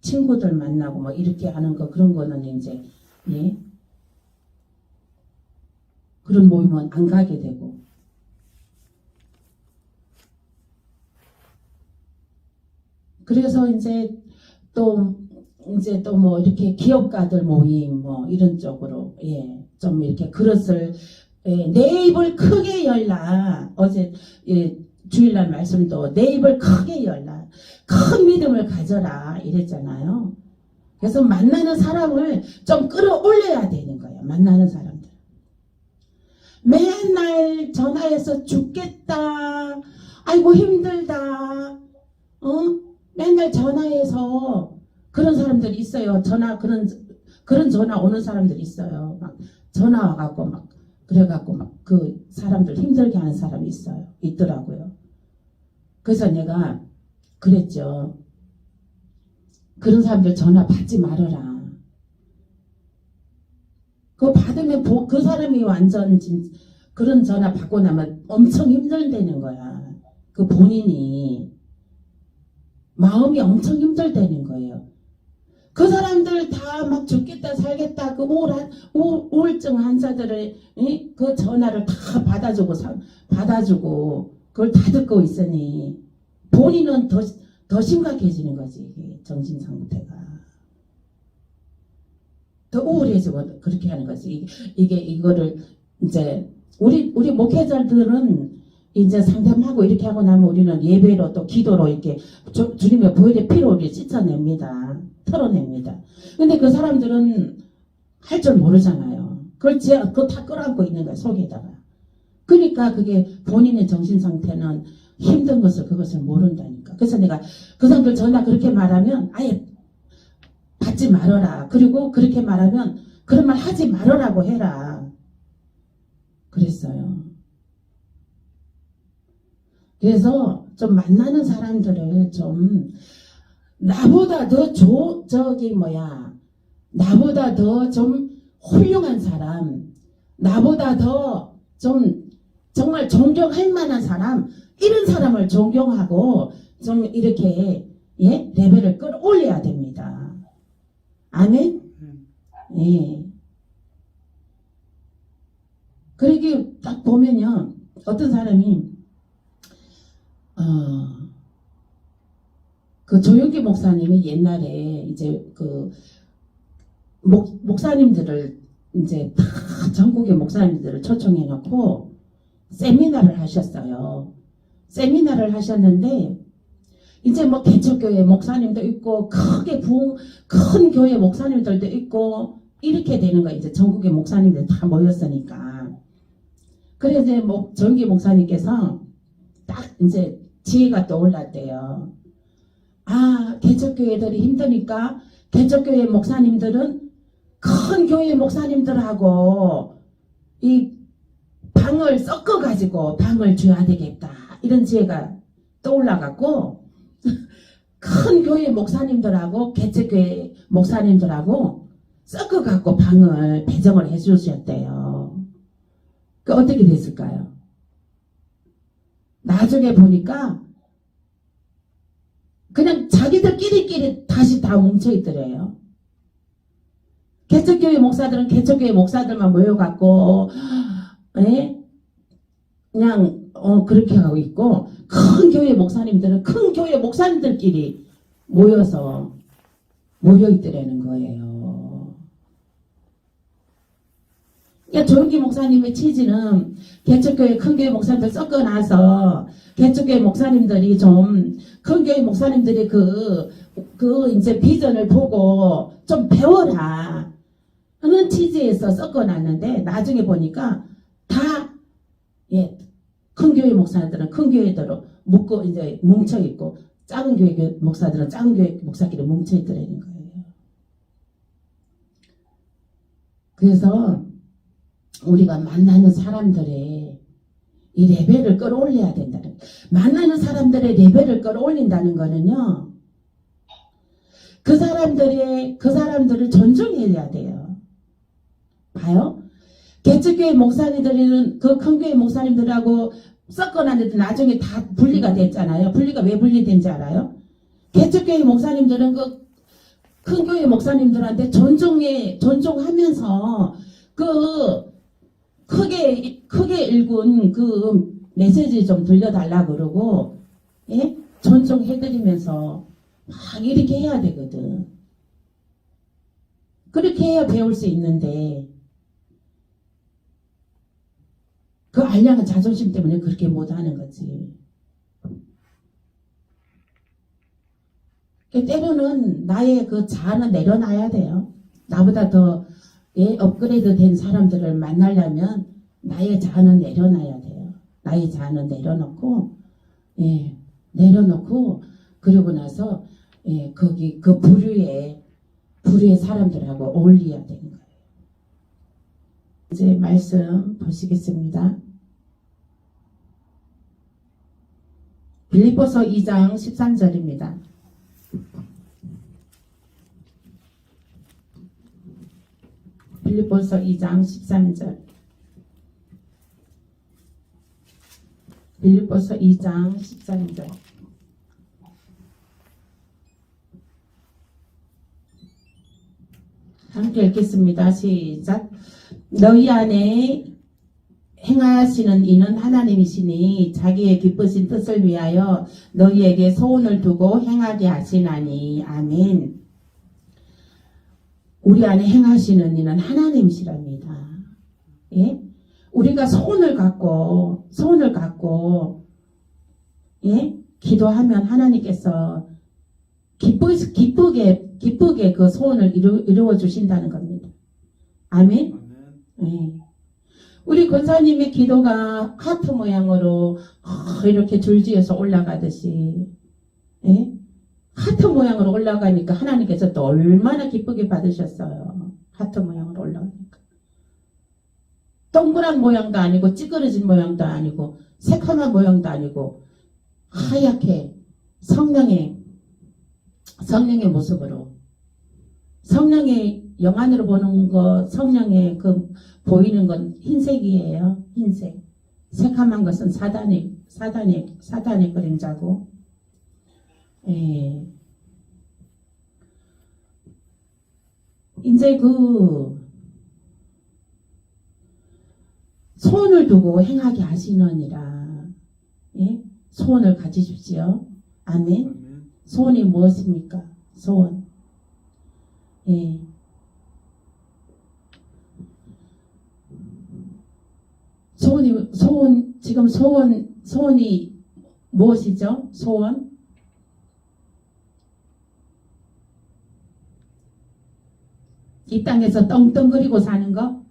친구들 만나고 이렇게 하는 거 그런 거는 이제 그런 모임은 안 가게 되고. 그래서 이제 또 이렇게 기업가들 모임 이런 쪽으로 좀 이렇게 그릇을 내 입을 크게 열라. 어제 주일날 말씀도 내 입을 크게 열라. 큰 믿음을 가져라 이랬잖아요. 그래서 만나는 사람을 좀 끌어올려야 되는 거예요. 만나는 사람들. 맨날 전화해서 죽겠다. 아이고 힘들다. 맨날 전화해서 그런 사람들이 있어요. 그런 전화 오는 사람들이 있어요. 막 전화 와갖고 그래갖고 그 사람들 힘들게 하는 사람이 있더라고요. 그래서 내가 그랬죠. 그런 사람들 전화 받지 말아라. 그거 받으면 그 사람이 완전 그런 전화 받고 나면 엄청 힘들다는 거야. 그 본인이 마음이 엄청 힘들다는 거예요. 그 사람들 다 막 죽겠다 살겠다 그 우울증 환자들을 그 전화를 다 받아주고 그걸 다 듣고 있으니 본인은 더 심각해지는 거지. 정신 상태가. 더 우울해지고 그렇게 하는 거지. 이거를 이제 우리 목회자들은 이제 상담하고 이렇게 하고 나면 우리는 예배로 또 기도로 이렇게 주님의 보혈의 피로 우리 씻어냅니다. 털어냅니다. 근데 그 사람들은 할 줄 모르잖아요. 그거 다 끌어안고 있는 거야, 속에다가. 그러니까 그게 본인의 정신 상태는 힘든 그것을 모른다니까. 그래서 내가 그 사람들 전화 그렇게 말하면 아예 받지 말아라. 그리고 그렇게 말하면 그런 말 하지 말아라고 해라. 그랬어요. 그래서 좀 만나는 사람들을 좀 나보다 더 나보다 더 좀 훌륭한 사람, 나보다 더 좀 정말 존경할 만한 사람, 이런 사람을 존경하고 좀 이렇게 레벨을 끌어올려야 됩니다. 아멘? 예. 그러게 딱 보면요, 어떤 사람이 그 조용기 목사님이 옛날에 이제 그 목사님들을 이제 다 전국의 목사님들을 초청해 놓고 세미나를 하셨어요. 세미나를 하셨는데 이제 뭐 개척교회 목사님도 있고 큰 교회 목사님들도 있고 이렇게 되는 거예요. 이제 전국의 목사님들 다 모였으니까. 그래서 이제 조용기 목사님께서 딱 이제 지혜가 떠올랐대요. 아, 개척교회들이 힘드니까 개척교회 목사님들은 큰 교회 목사님들하고 이 방을 섞어가지고 방을 줘야 되겠다. 이런 지혜가 떠올라갖고 큰 교회 목사님들하고 개척교회 목사님들하고 섞어갖고 방을 배정을 해주셨대요. 그 어떻게 됐을까요? 나중에 보니까 그냥 자기들끼리 다시 다 뭉쳐있더래요. 개척교회 목사들은 개척교회 목사들만 모여갖고 그냥 그렇게 하고 있고, 큰 교회 목사님들은 큰 교회 목사님들끼리 모여있더라는 거예요. 그러니까 조용기 목사님의 취지는 개척교회 큰 교회 목사님들 섞어놔서 개척교회 목사님들이 좀 큰 교회 목사님들이 그 이제 비전을 보고 좀 배워라 하는 취지에서 섞어놨는데, 나중에 보니까 다 큰 교회 목사들은 큰 교회대로 묶고 이제 뭉쳐 있고, 작은 교회 목사들은 작은 교회 목사끼리 뭉쳐 있더라는 거예요. 그래서 우리가 만나는 사람들의 이 레벨을 끌어올려야 된다는, 만나는 사람들의 레벨을 끌어올린다는 거는요, 그 사람들을 존중해야 돼요. 봐요. 개척교회 목사님들은 그 큰 교회 목사님들하고 섞어놨는데 나중에 다 분리가 됐잖아요. 분리가 왜 분리된지 알아요? 개척교회 목사님들은 그 큰 교회 목사님들한테 존중하면서 그 크게 읽은 그 메시지 좀 들려달라 그러고, 존중해드리면서 막 이렇게 해야 되거든. 그렇게 해야 배울 수 있는데, 그 알량한 자존심 때문에 그렇게 못하는 거지. 때로는 나의 그 자아는 내려놔야 돼요. 나보다 더 업그레이드 된 사람들을 만나려면 나의 자아는 내려놔야 돼요. 나의 자아는 내려놓고, 그러고 나서 거기 그 부류의 사람들하고 어울려야 되는 거예요. 이제 말씀 보시겠습니다. 빌립보서 2장 13절입니다. 빌립보서 2장 13절. 빌립보서 2장 13절. 함께 읽겠습니다. 시작. 너희 안에 행하시는 이는 하나님이시니 자기의 기쁘신 뜻을 위하여 너희에게 소원을 두고 행하게 하시나니. 아멘. 우리 안에 행하시는 이는 하나님이시랍니다. 예? 우리가 소원을 갖고 예? 기도하면 하나님께서 기쁘게 그 소원을 이루어 주신다는 겁니다. 아멘. 예. 우리 권사님의 기도가 하트 모양으로 이렇게 줄지어서 올라가듯이, 예? 하트 모양으로 올라가니까 하나님께서 또 얼마나 기쁘게 받으셨어요. 하트 모양으로 올라가니까. 동그란 모양도 아니고 찌그러진 모양도 아니고 새카만 모양도 아니고 하얗게 성령의 모습으로, 성령의 영안으로 보는 거, 성령의 그 보이는 건 흰색이에요. 흰색. 새카만 것은 사단의 그림자고. 예. 이제 그 소원을 두고 행하게 하시느니라. 예? 소원을 가지십시오. 아멘. 소원이 무엇입니까? 소원. 예. 지금 소원이 무엇이죠? 소원? 이 땅에서 떵떵거리고 사는 거?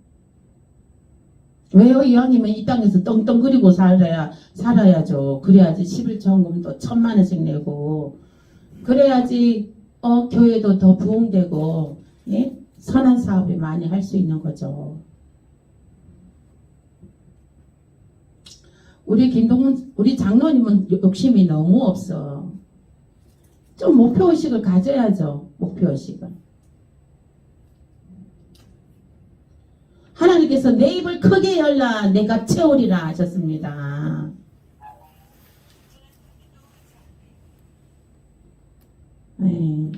왜요? 이왕이면 이 땅에서 떵떵거리고 살아야죠. 그래야지 11조원금도 1,000,000원씩 내고, 그래야지 교회도 더 부흥되고, 예? 선한 사업이 많이 할 수 있는 거죠. 우리 장로님은 욕심이 너무 없어. 좀 목표의식을 가져야죠. 목표의식을. 하나님께서 내 입을 크게 열라 내가 채우리라 하셨습니다. 네.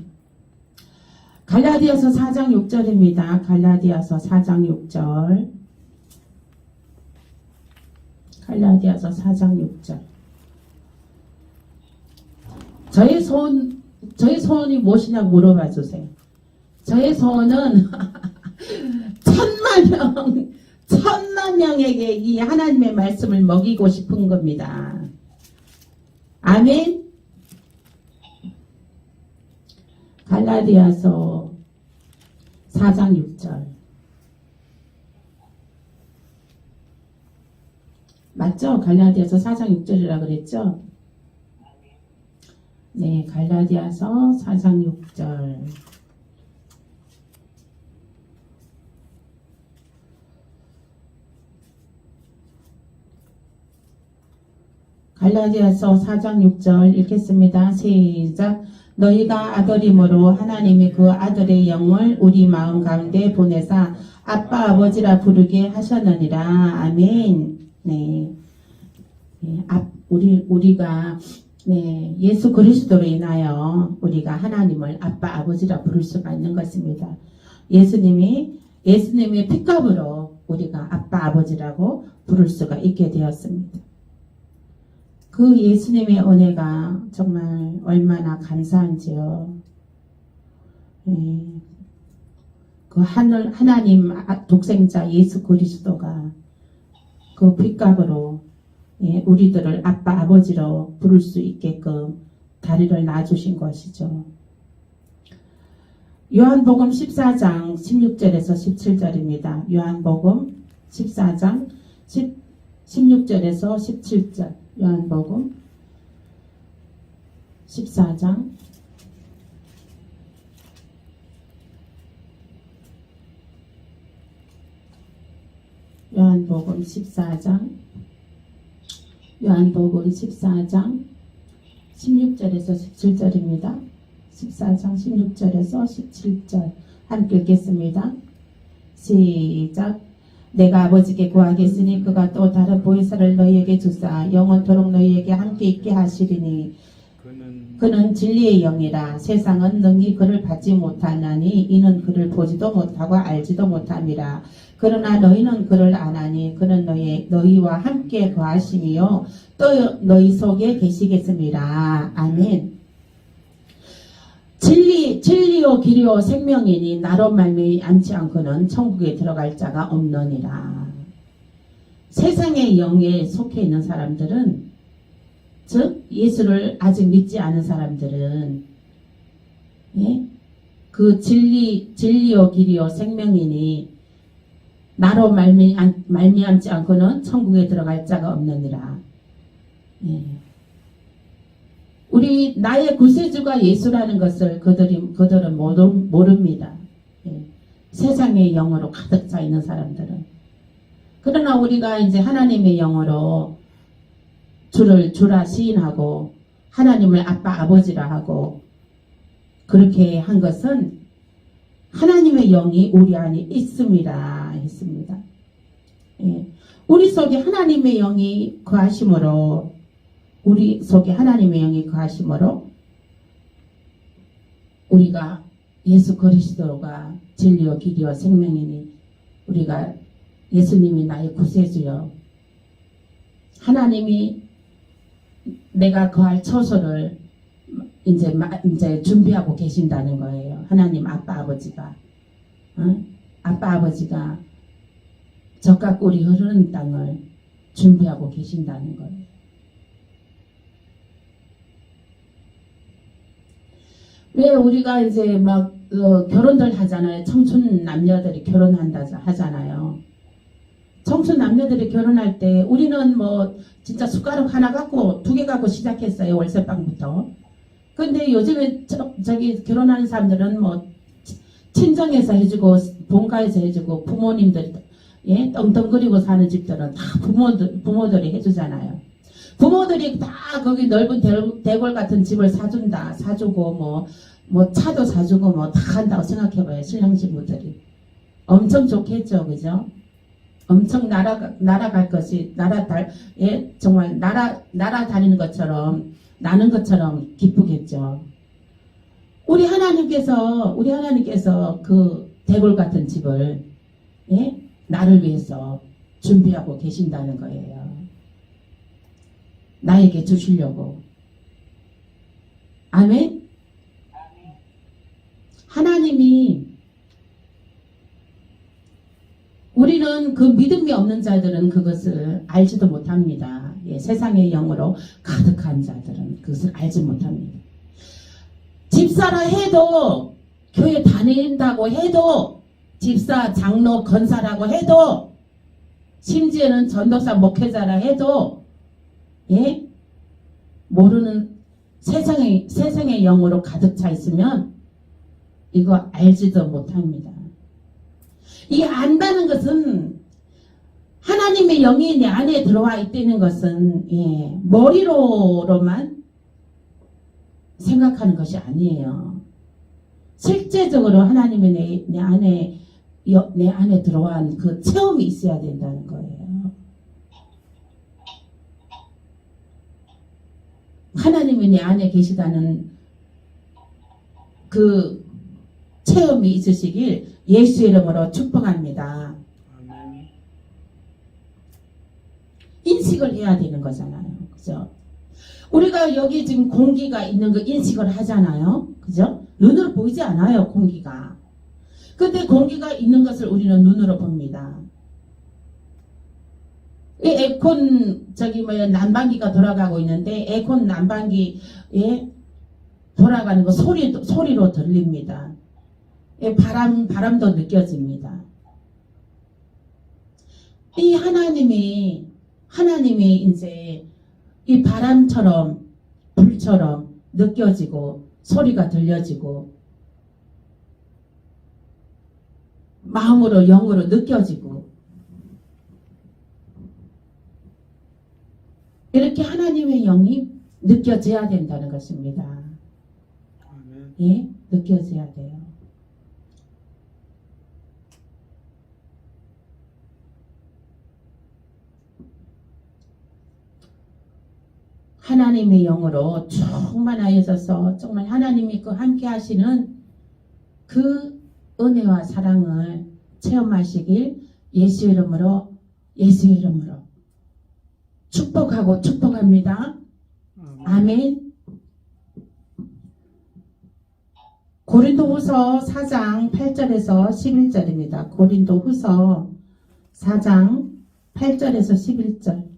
갈라디아서 4장 6절입니다. 갈라디아서 4장 6절. 갈라디아서 4장 6절. 저의 소원이 무엇이냐고 물어봐 주세요. 저의 소원은 1,000,000 명에게 이 하나님의 말씀을 먹이고 싶은 겁니다. 아멘. 갈라디아서 4장 6절. 맞죠? 갈라디아서 4장 6절이라 그랬죠? 네, 갈라디아서 4장 6절. 갈라디아서 4장 6절 읽겠습니다. 시작. 너희가 아들임으로 하나님이 그 아들의 영을 우리 마음 가운데 보내사 아빠 아버지라 부르게 하셨느니라. 아멘. 네. 우리가 네, 예수 그리스도로 인하여 우리가 하나님을 아빠 아버지라 부를 수가 있는 것입니다. 예수님의 핏값으로 우리가 아빠 아버지라고 부를 수가 있게 되었습니다. 그 예수님의 은혜가 정말 얼마나 감사한지요. 네. 그 하나님 독생자 예수 그리스도가 그 핏값으로 우리들을 아빠 아버지로 부를 수 있게끔 다리를 놔주신 것이죠. 요한복음 14장 16절에서 17절입니다. 요한복음 14장 16절에서 17절. 요한복음 14장 요한복음 14장 16절에서 17절입니다. 14장 16절에서 17절 함께 읽겠습니다. 시작. 내가 아버지께 구하겠으니 그가 또 다른 보혜사를 너희에게 주사 영원토록 너희에게 함께 있게 하시리니 그는 진리의 영이라. 세상은 능히 그를 받지 못하나니 이는 그를 보지도 못하고 알지도 못함이라. 그러나 너희는 그를 아나니 그는 너희와 함께 거하심이요 또 너희 속에 계시겠습니다. 아멘. 진리요 길이요 생명이니 나로 말미암지 않고는 천국에 들어갈 자가 없느니라. 세상의 영에 속해 있는 사람들은, 즉 예수를 아직 믿지 않은 사람들은, 예? 그 진리요 길이요 생명이니 나로 말미암지 않고는 천국에 들어갈 자가 없느니라. 예. 우리 나의 구세주가 예수라는 것을 그들은 모릅니다. 예. 세상의 영으로 가득 차 있는 사람들은. 그러나 우리가 이제 하나님의 영으로 주라 시인하고 하나님을 아빠 아버지라 하고 그렇게 한 것은 하나님의 영이 우리 안에 있습니다. 했습니다. 예. 우리 속에 하나님의 영이 거하심으로 우리가 예수 그리스도가 진리요 길이요 생명이니 우리가 예수님이 나의 구세주요. 하나님이 내가 거할 처소를 이제 준비하고 계신다는 거예요. 하나님 아빠 아버지가. 아빠 아버지가 젖과 꿀이 흐르는 땅을 준비하고 계신다는 거예요. 왜 우리가 이제 막 결혼들 하잖아요. 청춘 남녀들이 결혼한다 하잖아요. 청춘 남녀들이 결혼할 때 우리는 뭐 진짜 숟가락 하나 갖고 2개 갖고 시작했어요. 월세방부터. 근데 요즘에 저기 결혼하는 사람들은 뭐 친정에서 해주고 본가에서 해주고 부모님들 예 떵떵거리고 사는 집들은 다 부모들이 해주잖아요. 부모들이 다 거기 넓은 대궐 같은 집을 사주고 뭐 차도 사주고 뭐 다 한다고 생각해봐요. 신랑 신부들이 엄청 좋겠죠, 그죠? 엄청 날아갈 것이 예 정말 날아다니는 것처럼 나는 것처럼 기쁘겠죠. 우리 하나님께서 그 대궐 같은 집을 예 나를 위해서 준비하고 계신다는 거예요. 나에게 주시려고. 아멘. 하나님이 우리는 그 믿음이 없는 자들은 그것을 알지도 못합니다. 예, 세상의 영으로 가득한 자들은 그것을 알지 못합니다. 집사라 해도 교회 다닌다고 해도 집사, 장로, 권사라고 해도 심지어는 전도사, 목회자라 해도 예? 모르는 세상의 영으로 가득 차 있으면 이거 알지도 못합니다. 이 안다는 것은 하나님의 영이 내 안에 들어와 있다는 것은 예, 머리로만 생각하는 것이 아니에요. 실제적으로 하나님의 내 안에 들어간 그 체험이 있어야 된다는 거예요. 하나님이 내 안에 계시다는 그 체험이 있으시길 예수의 이름으로 축복합니다. 아멘. 인식을 해야 되는 거잖아요. 그죠? 우리가 여기 지금 공기가 있는 거 인식을 하잖아요. 그죠? 눈으로 보이지 않아요, 공기가. 근데 공기가 있는 것을 우리는 눈으로 봅니다. 이 에어컨 난방기가 돌아가고 있는데 에어컨 난방기에 돌아가는 거 소리로 들립니다. 바람도 느껴집니다. 이 하나님이 이제 이 바람처럼 불처럼 느껴지고 소리가 들려지고 마음으로 영으로 느껴지고 이렇게 하나님의 영이 느껴져야 된다는 것입니다. 아멘. 예, 느껴져야 돼요. 하나님의 영으로 충만하여져서 정말 하나님이 그 함께 하시는 그 은혜와 사랑을 체험하시길 예수의 이름으로 축복하고 축복합니다. 아멘. 고린도후서 4장 8절에서 11절입니다. 고린도후서 4장 8절에서 11절.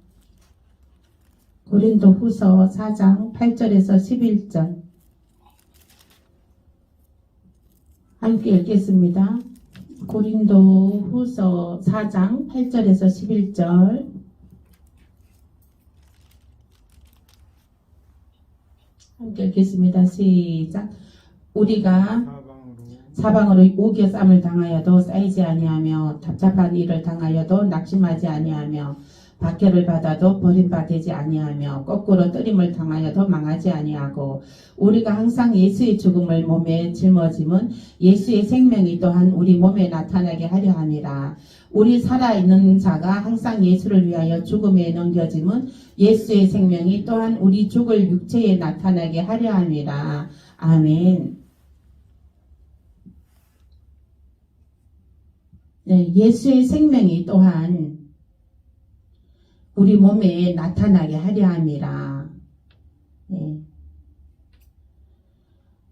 고린도후서 4장 8절에서 11절. 함께 읽겠습니다. 고린도후서 4장 8절에서 11절. 함께 읽겠습니다. 시작. 우리가 사방으로 오기어 쌈을 당하여도 쌓이지 아니하며 답답한 일을 당하여도 낙심하지 아니하며 박해를 받아도 버림받지 아니하며 거꾸로 뜨림을 당하여도 망하지 아니하고 우리가 항상 예수의 죽음을 몸에 짊어짐은 예수의 생명이 또한 우리 몸에 나타나게 하려 함이라. 우리 살아있는 자가 항상 예수를 위하여 죽음에 넘겨짐은 예수의 생명이 또한 우리 죽을 육체에 나타나게 하려 함이라. 아멘. 네, 예수의 생명이 또한 우리 몸에 나타나게 하려 함이라. 네.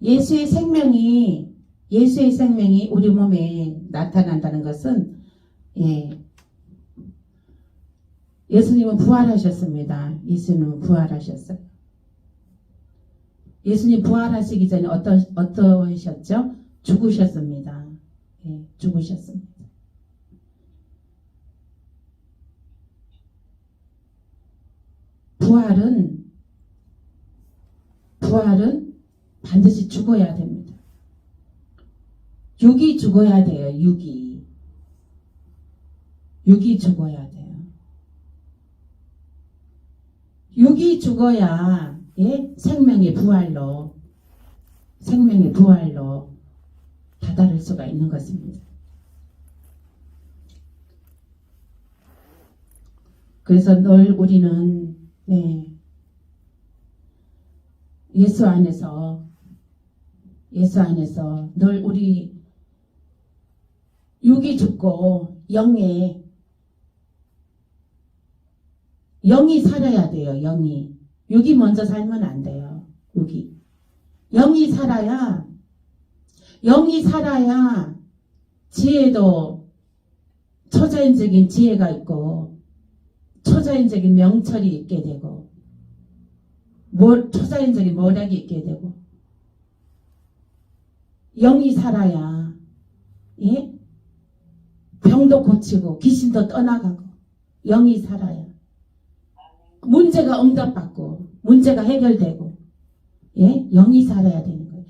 예수의 생명이 우리 몸에 나타난다는 것은 예수님은 부활하셨습니다. 예수님은 부활하셨어요. 예수님 부활하시기 전에 어떠하셨죠? 죽으셨습니다. 죽으셨습니다. 부활은 반드시 죽어야 됩니다. 육이 죽어야 돼요. 육이 죽어야 돼요. 육이 죽어야 생명의 부활로 다다를 수가 있는 것입니다. 그래서 늘 우리는 예수 안에서 늘 우리 육이 죽고 영이 살아야 돼요. 육이 먼저 살면 안 돼요. 영이 살아야 지혜도 초자연적인 지혜가 있고 초자연적인 명철이 있게 되고 초자연적인 모략이 있게 되고 영이 살아야 병도 고치고 귀신도 떠나가고 영이 살아야 문제가 응답받고 문제가 해결되고 영이 살아야 되는 거예요.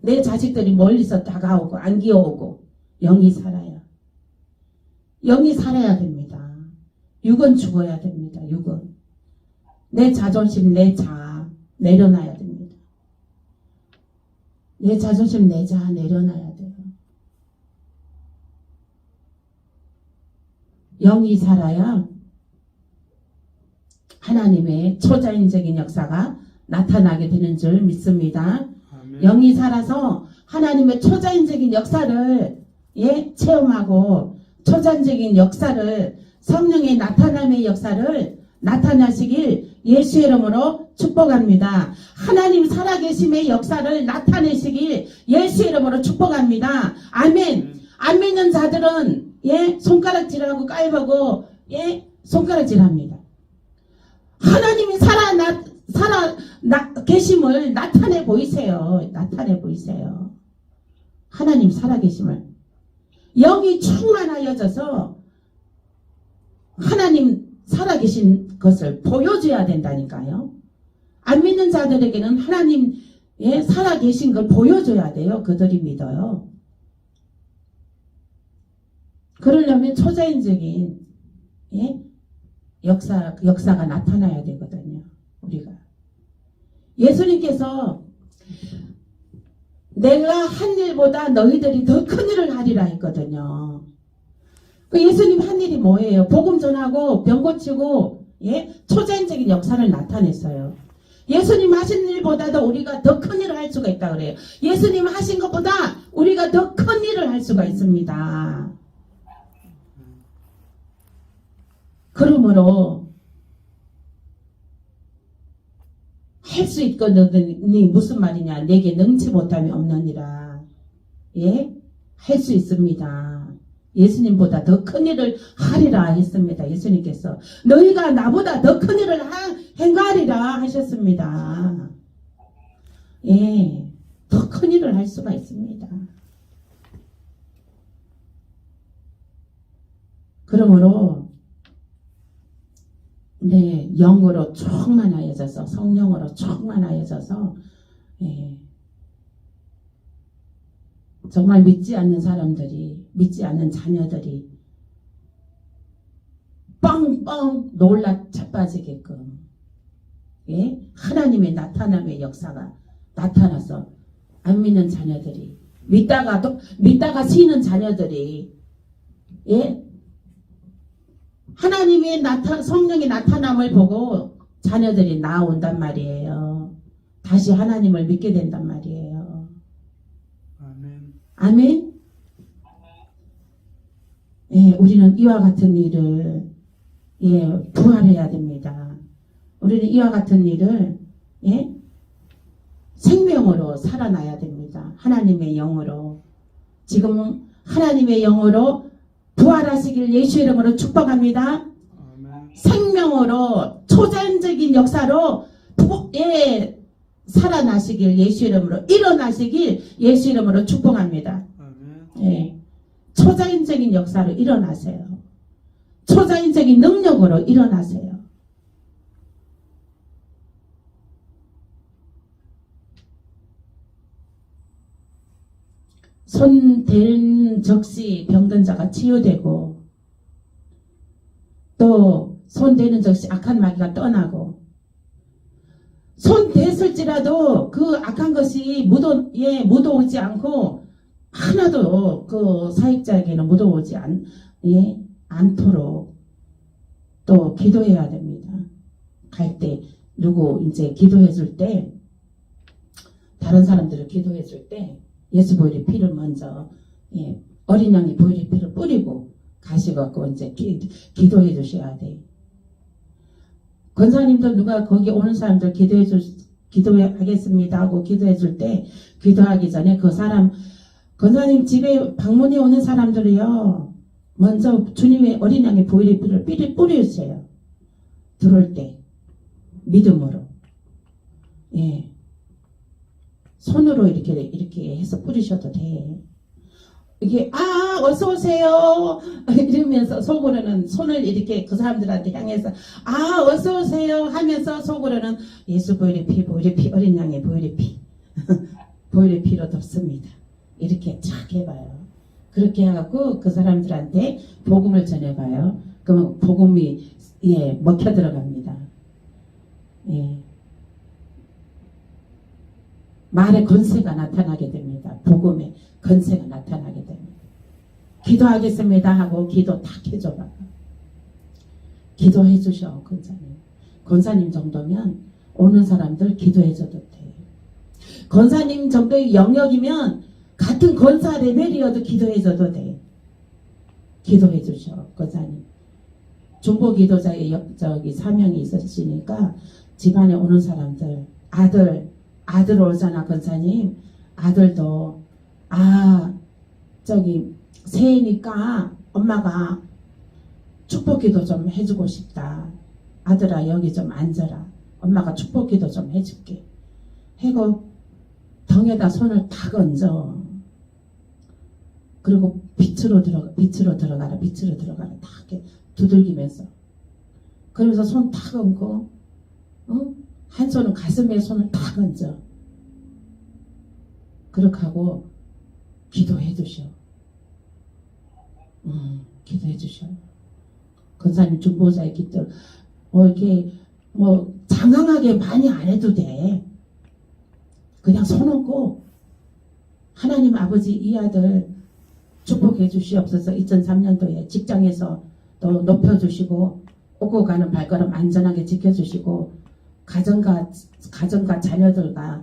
내 자식들이 멀리서 다가오고 안 기어오고 영이 살아야 됩니다. 육은 죽어야 됩니다. 육은 내 자존심 내 자아 내려놔야 됩니다. 내 자존심 내 자아 내려놔야 돼요. 영이 살아야 하나님의 초자연적인 역사가 나타나게 되는 줄 믿습니다. 아멘. 영이 살아서 하나님의 초자연적인 역사를 체험하고 초자연적인 역사를 성령의 나타남의 역사를 나타나시길 예수의 이름으로 축복합니다. 하나님 살아계심의 역사를 나타내시길 예수의 이름으로 축복합니다. 아멘. 안 믿는 자들은 손가락질하고 깔보고 손가락질합니다. 하나님이 계심을 나타내 보이세요. 하나님 살아계심을 영이 충만하여져서 하나님 살아계신 것을 보여줘야 된다니까요. 안 믿는 자들에게는 하나님 살아계신 걸 보여줘야 돼요. 그들이 믿어요. 그러려면 초자연적인 역사가 나타나야 되거든요. 우리가 예수님께서 내가 한 일보다 너희들이 더 큰 일을 하리라 했거든요. 그 예수님 한 일이 뭐예요? 복음 전하고 병 고치고 초자연적인 역사를 나타냈어요. 예수님 하신 일보다도 우리가 더 큰 일을 할 수가 있다 그래요. 예수님 하신 것보다 우리가 더 큰 일을 할 수가 있습니다. 그러므로 할 수 있거든이 무슨 말이냐. 내게 능치 못함이 없느니라. 예? 할 수 있습니다. 예수님보다 더 큰 일을 하리라 했습니다. 예수님께서 너희가 나보다 더 큰 일을 행하리라 하셨습니다. 예, 더 큰 일을 할 수가 있습니다. 그러므로 네, 영으로 충만하여져서 성령으로 충만하여져서 예, 정말 믿지 않는 사람들이 믿지 않는 자녀들이 뻥뻥 놀라 자빠지게끔 예? 하나님의 나타남의 역사가 나타나서 안 믿는 자녀들이 믿다가 쉬는 자녀들이 예? 하나님의 성령의 나타남을 보고 자녀들이 나온단 말이에요. 다시 하나님을 믿게 된단 말이에요. 아멘. 아멘. 예, 우리는 이와 같은 일을 예, 부활해야 됩니다. 우리는 이와 같은 일을 예, 생명으로 살아나야 됩니다. 하나님의 영으로. 지금 하나님의 영으로 부활하시길 예수 이름으로 축복합니다. 아멘. 생명으로 초자연적인 역사로 예, 살아나시길 예수 이름으로 일어나시길 예수 이름으로 축복합니다. 아멘. 예, 초자연적인 역사로 일어나세요. 초자연적인 능력으로 일어나세요. 손 댄 적시 병든 자가 치유되고 또 손 대는 적시 악한 마귀가 떠나고 손 댔을지라도 그 악한 것이 묻어오지 않고 하나도 그 사역자에게는 묻어오지 않도록 또 기도해야 됩니다. 갈 때 누구 이제 기도해 줄 때 다른 사람들을 기도해 줄 때 예수 보혈의 피를 먼저 예, 어린 양의 보혈의 피를 뿌리고 가시갖고 이제 기도해 주셔야 돼. 권사님들 누가 거기 오는 사람들 기도하겠습니다 하고 기도해 줄 때 기도하기 전에 그 사람 권사님 집에 방문해 오는 사람들이요 먼저 주님의 어린 양의 보혈의 피를 뿌려주세요. 들어올 때 믿음으로 예. 손으로 이렇게 해서 뿌리셔도 돼. 이게 어서 오세요 이러면서 속으로는 손을 이렇게 그 사람들한테 향해서 어서 오세요 하면서 속으로는 예수 보혈의 피 어린 양의 보혈의 피 보혈의 피로 덮습니다. 이렇게 착 해봐요. 그렇게 해갖고 그 사람들한테 복음을 전해봐요. 그러면 복음이 예 먹혀 들어갑니다. 예. 말의 건세가 나타나게 됩니다. 복음의 건세가 나타나게 됩니다. 기도하겠습니다 하고 기도 딱 해줘봐. 기도해 주셔 권사님. 권사님 정도면 오는 사람들 기도해줘도 돼. 권사님 정도의 영역이면 같은 권사 레벨이어도 기도해줘도 돼. 기도해 주셔 권사님. 중보 기도자의 사명이 있으시니까 집안에 오는 사람들 아들 오잖아 권사님. 아들도 새해니까 엄마가 축복기도 좀 해주고 싶다. 아들아 여기 좀 앉아라. 엄마가 축복기도 좀 해줄게. 해고 덩에다 손을 탁 얹어. 그리고 빛으로 들어가라. 탁 이렇게 두들기면서. 그러면서 손 탁 얹고 한 손은 가슴에 손을 탁 얹어. 그렇게 하고 기도해 주셔. 기도해 주셔. 권사님 중보자의 기도 이렇게 장황하게 많이 안 해도 돼. 그냥 손 얹고 하나님 아버지 이 아들 축복해 주시옵소서. 2003년도에 직장에서 또 높여주시고 오고 가는 발걸음 안전하게 지켜주시고 가정과 자녀들과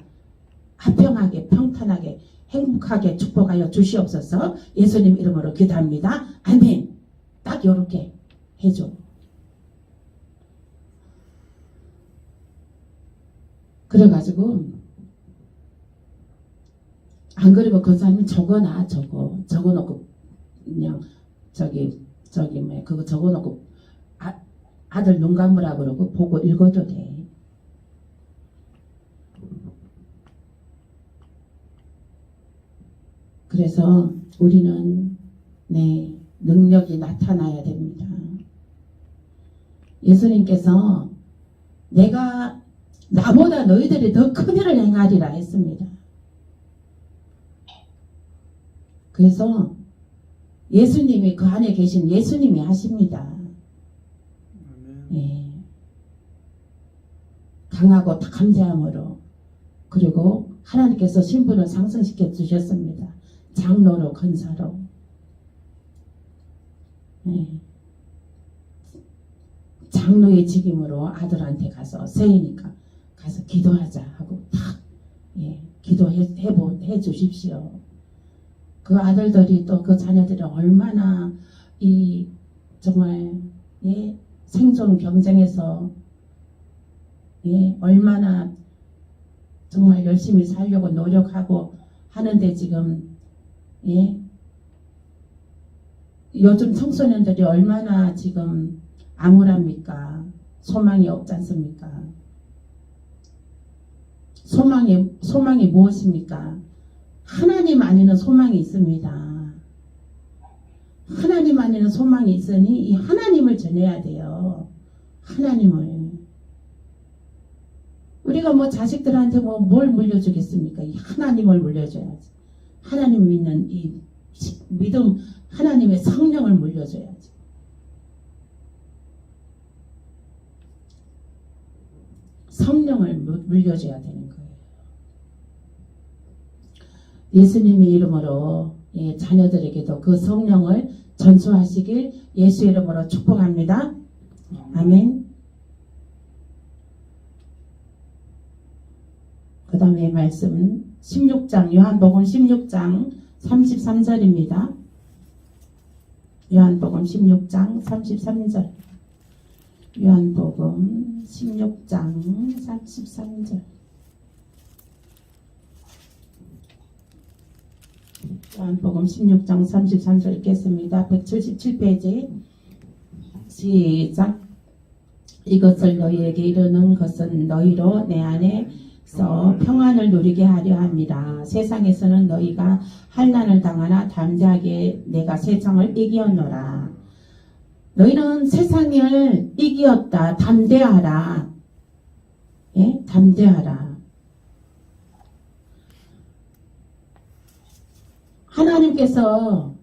화평하게 평탄하게 행복하게 축복하여 주시옵소서. 예수님 이름으로 기도합니다. 아멘. 딱 요렇게 해줘. 그래가지고 안 그러면 그 사람이 적어놓고 그냥 뭐야 그거 적어놓고 아들 눈 감으라 그러고 보고 읽어도 돼. 그래서 우리는 능력이 나타나야 됩니다. 예수님께서 내가 나보다 너희들이 더 큰 일을 행하리라 했습니다. 그래서 예수님이 그 안에 계신 예수님이 하십니다. 예. 강하고 담대함으로 그리고 하나님께서 신분을 상승시켜 주셨습니다. 장로로 권사로. 예. 장로의 직임으로 아들한테 가서 세이니까 가서 기도하자 하고 탁 기도해 주십시오. 그 아들들이 또 그 자녀들이 얼마나 정말 생존 경쟁에서 얼마나 정말 열심히 살려고 노력하고 하는데 지금 요즘 청소년들이 얼마나 지금 암울합니까? 소망이 없지 않습니까? 소망이 무엇입니까? 하나님 안에는 소망이 있습니다. 하나님 안에는 소망이 있으니 이 하나님을 전해야 돼요. 하나님을. 우리가 뭐 자식들한테 뭘 물려주겠습니까? 이 하나님을 물려줘야지. 하나님 믿는 이 믿음, 하나님의 성령을 물려줘야지. 성령을 물려줘야 되는 거예요. 예수님의 이름으로 자녀들에게도 그 성령을 전수하시길 예수 이름으로 축복합니다. 아멘. 그 다음에 말씀은 16장 요한복음 16장 33절입니다. 요한복음 16장 33절. 요한복음 16장 33절. 요한복음 16장 33절 읽겠습니다. 177페이지. 시작. 이것을 너희에게 이르는 것은 너희로 내 안에서 평안을 누리게 하려 함이라. 세상에서는 너희가 환난을 당하나 담대하게 내가 세상을 이기었노라. 너희는 세상을 이기었다. 담대하라. 담대하라. 하나님께서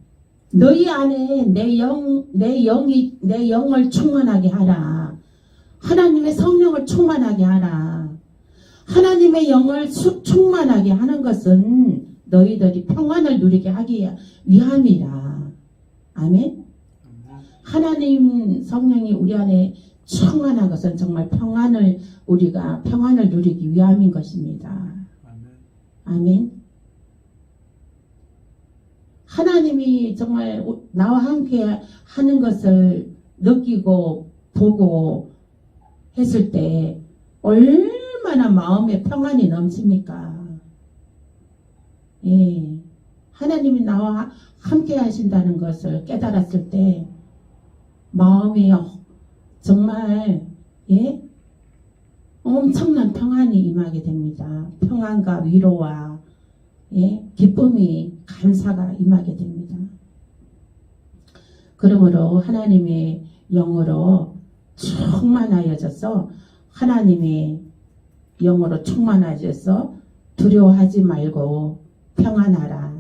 너희 안에 내 영을 충만하게 하라. 하나님의 성령을 충만하게 하라. 하나님의 영을 충만하게 하는 것은 너희들이 평안을 누리게 하기 위함이라. 아멘. 하나님 성령이 우리 안에 충만한 것은 정말 우리가 평안을 누리기 위함인 것입니다. 아멘. 하나님이 정말 나와 함께 하는 것을 느끼고 보고 했을 때 얼마나 마음에 평안이 넘칩니까? 하나님이 나와 함께 하신다는 것을 깨달았을 때 마음에 정말 엄청난 평안이 임하게 됩니다. 평안과 위로와 기쁨이 감사가 임하게 됩니다. 그러므로 하나님의 영으로 충만하여져서 하나님의 영으로 충만하여져서 두려워하지 말고 평안하라.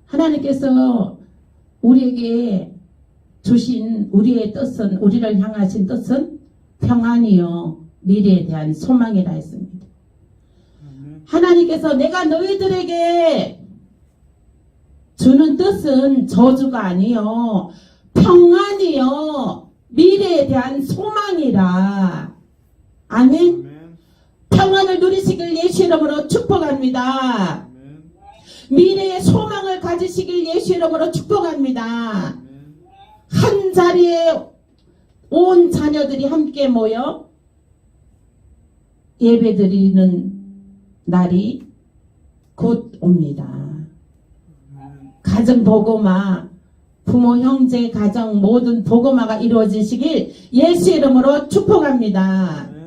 하나님께서 우리에게 주신 우리의 뜻은 우리를 향하신 뜻은 평안이요 미래에 대한 소망이라 했습니다. 하나님께서 내가 너희들에게 주는 뜻은 저주가 아니요 평안이요 미래에 대한 소망이라. 아멘. 평안을 누리시길 예수 이름으로 축복합니다. 미래의 소망을 가지시길 예수 이름으로 축복합니다. 한 자리에 온 자녀들이 함께 모여 예배드리는 날이 곧 옵니다. 아멘. 가정 복음화, 부모, 형제, 가정 모든 복음화가 이루어지시길 예수 이름으로 축복합니다. 아멘.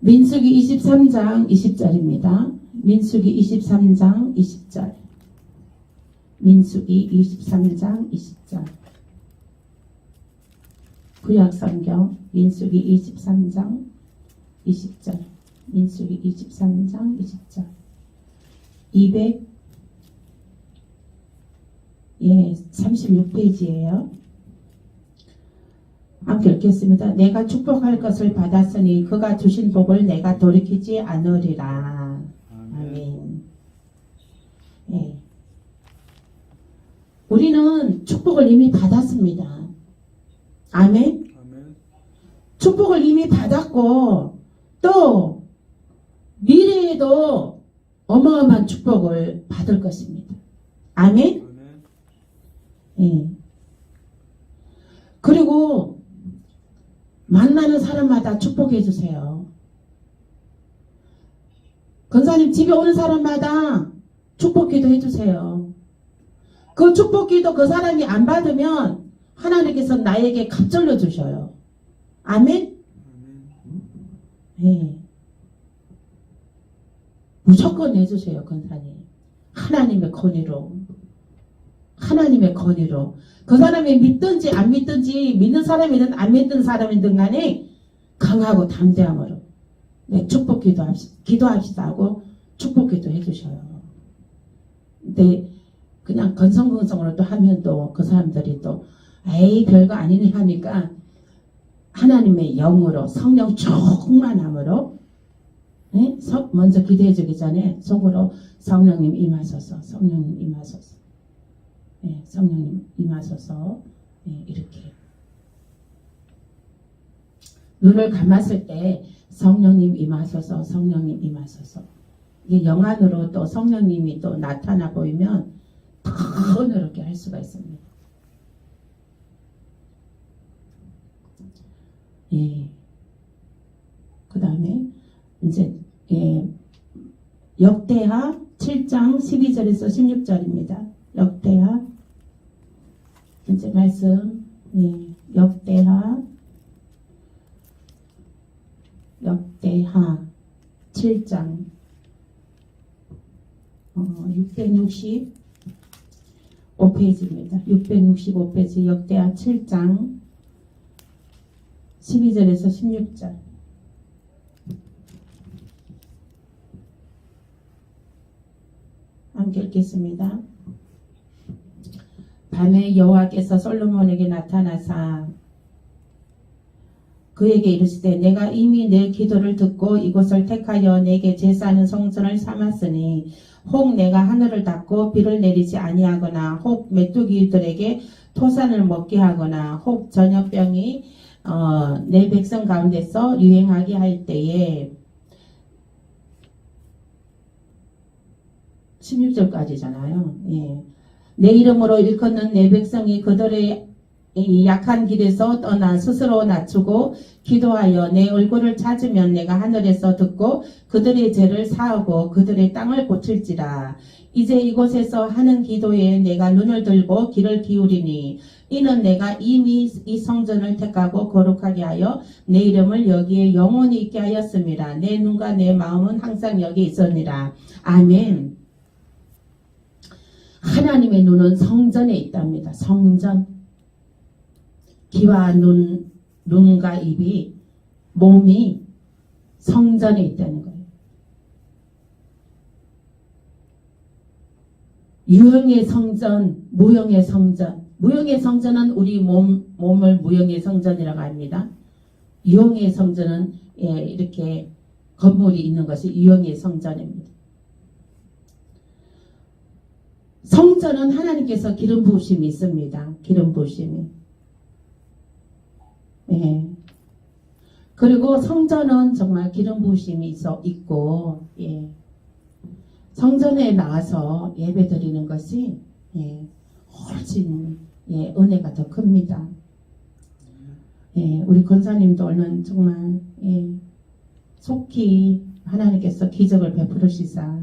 민수기 23장 20절입니다. 민수기 23장 20절. 민수기 23장 20절. 구약성경 민수기 23장 20절. 민수기 23장 20절. 36페이지예요. 함께 읽겠습니다. 내가 축복할 것을 받았으니 그가 주신 복을 내가 돌이키지 않으리라. 아멘. 예. 우리는 축복을 이미 받았습니다. 아멘. 아멘. 축복을 이미 받았고 또 미래에도 어마어마한 축복을 받을 것입니다. 아멘. 아멘. 예. 그리고 만나는 사람마다 축복해 주세요. 권사님 집에 오는 사람마다 축복기도 해주세요. 그 축복기도 그 사람이 안 받으면 하나님께서 나에게 갑절로 주셔요. 아멘? 예. 무조건 해주세요, 권사님. 하나님의 권위로. 하나님의 권위로. 그 사람이 믿든지 안 믿든지 믿는 사람이든 안 믿는 사람이든 간에 강하고 담대함으로 네, 축복 기도합시다 하고 축복 기도 해주셔요. 근데 그냥 건성건성으로 또 하면 또 그 사람들이 또 에이 별거 아니네 하니까 하나님의 영으로 성령 충만함으로 네? 먼저 기도해 주기 전에 속으로 성령님 임하소서, 성령님 임하소서. 네, 성령님 임하소서. 네, 이렇게 눈을 감았을 때 성령님 임하소서, 성령님 임하소서. 이게 영안으로 또 성령님이 또 나타나 보이면 더 어렵게 할 수가 있습니다. 예. 그 다음에 이제 역대하 7장 12절에서 16절입니다. 역대하 이제 말씀 역대하 7장 665페이지입니다. 665페이지 역대하 7장 12절에서 16절. 함께 읽겠습니다. 밤에 여호와께서 솔로몬에게 나타나사 그에게 이르시되 내가 이미 내 기도를 듣고 이곳을 택하여 내게 제사하는 성전을 삼았으니 혹 내가 하늘을 닫고 비를 내리지 아니하거나 혹 메뚜기들에게 토산을 먹게 하거나 혹 전염병이 내 백성 가운데서 유행하게 할 때에 16절까지잖아요. 예. 내 이름으로 일컫는 내 백성이 그들의 이 약한 길에서 떠나 스스로 낮추고 기도하여 내 얼굴을 찾으면 내가 하늘에서 듣고 그들의 죄를 사하고 그들의 땅을 고칠지라. 이제 이곳에서 하는 기도에 내가 눈을 들고 귀를 기울이니 이는 내가 이미 이 성전을 택하고 거룩하게 하여 내 이름을 여기에 영원히 있게 하였습니다. 내 눈과 내 마음은 항상 여기 있으니라. 아멘. 하나님의 눈은 성전에 있답니다. 성전. 귀와 눈과 입이 몸이 성전에 있다는 거예요. 유형의 성전, 무형의 성전. 무형의 성전은 우리 몸을 무형의 성전이라고 합니다. 유형의 성전은 이렇게 건물이 있는 것이 유형의 성전입니다. 성전은 하나님께서 기름 부으심이 있습니다. 기름 부으심이. 예. 그리고 성전은 정말 기름 부으심이 있고, 예. 성전에 나와서 예배 드리는 것이, 훨씬, 은혜가 더 큽니다. 예, 우리 권사님도 오늘 정말 속히 하나님께서 기적을 베푸시사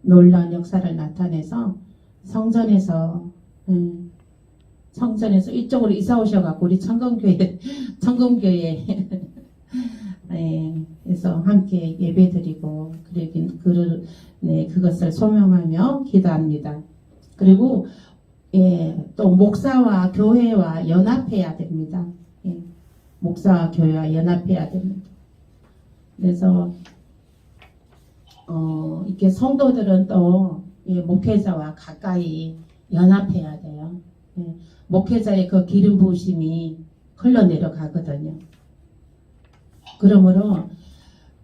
놀라운 역사를 나타내서 성전에서 이쪽으로 이사 오셔갖고 우리 청검교회 에서 함께 예배드리고 그것을 소명하며 기도합니다. 그리고 또 목사와 교회와 연합해야 됩니다. 목사와 교회와 연합해야 됩니다. 그래서 이렇게 성도들은 또 목회자와 가까이 연합해야 돼요. 목회자의 그 기름 부으심이 흘러내려가거든요.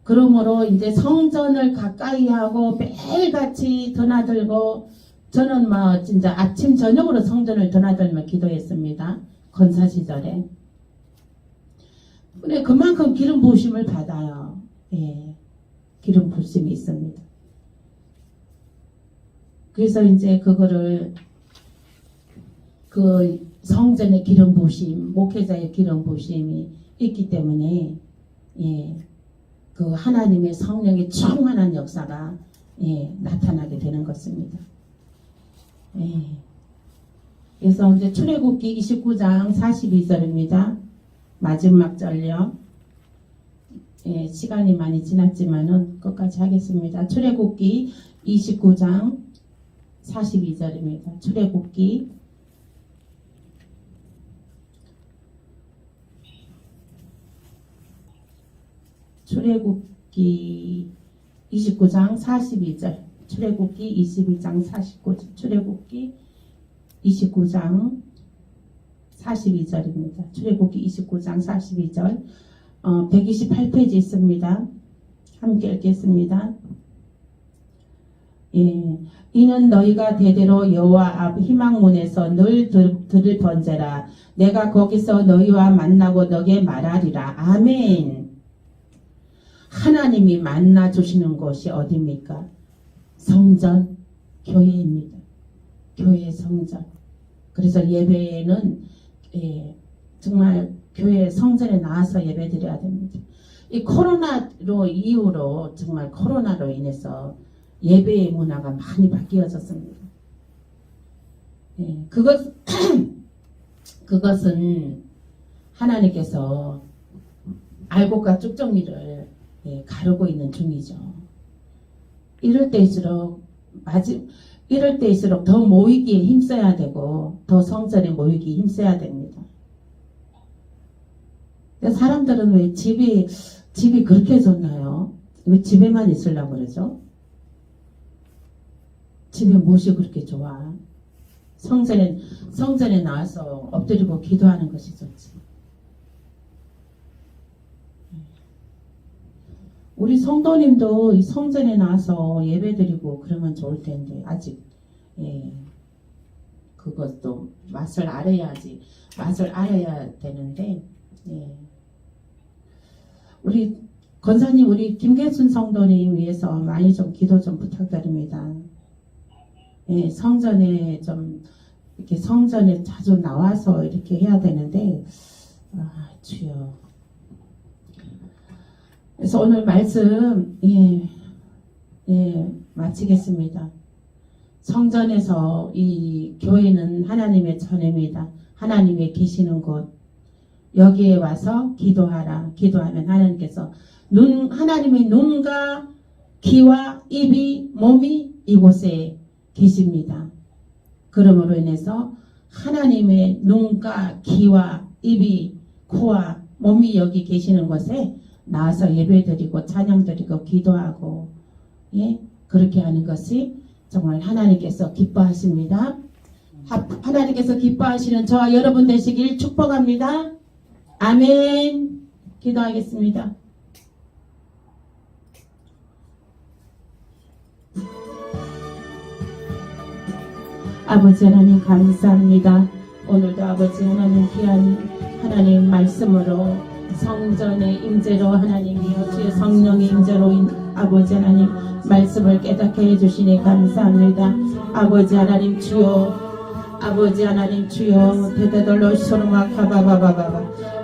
그러므로 이제 성전을 가까이 하고 매일같이 드나들고 저는 진짜 아침 저녁으로 성전을 드나들며 기도했습니다. 권사 시절에. 근데 그만큼 기름 부으심을 받아요. 기름 부으심이 있습니다. 그래서 이제 그거를 그 성전의 기름 부으심, 목회자의 기름 부으심이 있기 때문에 그 하나님의 성령의 충만한 역사가 나타나게 되는 것입니다. 그래서 이제 출애굽기 29장 42절입니다. 마지막 절요. 시간이 많이 지났지만은 끝까지 하겠습니다. 출애굽기 29장 42절입니다. 출애굽기 29장 42절. 출애굽기 22장 49절. 출애굽기 29장 42절입니다. 출애굽기 29장 42절. 128페이지 있습니다. 함께 읽겠습니다. 이는 너희가 대대로 여호와 앞 희망문에서 늘 들을 번제라. 내가 거기서 너희와 만나고 너에게 말하리라. 아멘. 하나님이 만나 주시는 곳이 어디입니까? 성전, 교회입니다. 교회 성전. 그래서 예배는 정말 교회 성전에 나와서 예배드려야 됩니다. 이 코로나로 이후로 정말 코로나로 인해서 예배의 문화가 많이 바뀌어졌습니다. 그것은 하나님께서 알곡과 쭉정이를 가르고 있는 중이죠. 이럴 때일수록 더 모이기에 힘써야 되고 더 성전에 모이기에 힘써야 됩니다. 사람들은 왜 집이 그렇게 좋나요? 왜 집에만 있으려고 그러죠? 집에 무엇이 그렇게 좋아? 성전에 나와서 엎드리고 기도하는 것이 좋지. 우리 성도님도 이 성전에 나와서 예배드리고 그러면 좋을 텐데 아직 그것도 맛을 알아야 되는데 우리 권사님, 우리 김계순 성도님 위해서 많이 좀 기도 좀 부탁드립니다. 성전에 자주 나와서 이렇게 해야 되는데 주여. 그래서 오늘 말씀 마치겠습니다. 성전에서 이 교회는 하나님의 전입니다. 하나님의 계시는 곳. 여기에 와서 기도하라. 기도하면 하나님께서 하나님의 눈과 귀와 입이 몸이 이곳에 계십니다. 그러므로 인해서 하나님의 눈과 귀와 입이 코와 몸이 여기 계시는 곳에 나와서 예배드리고 찬양드리고 기도하고 그렇게 하는 것이 정말 하나님께서 기뻐하십니다. 하나님께서 기뻐하시는 저와 여러분 되시길 축복합니다. 아멘. 기도하겠습니다. 아버지 하나님 감사합니다. 오늘도 아버지 하나님 귀한 하나님 말씀으로 성전의 임재로 하나님이여 주의 성령의 임재로 아버지 하나님 말씀을 깨닫게 해주시니 감사합니다. 아버지 하나님 주여, 아버지 하나님 주여, 대대돌로 소르마 카바바바바바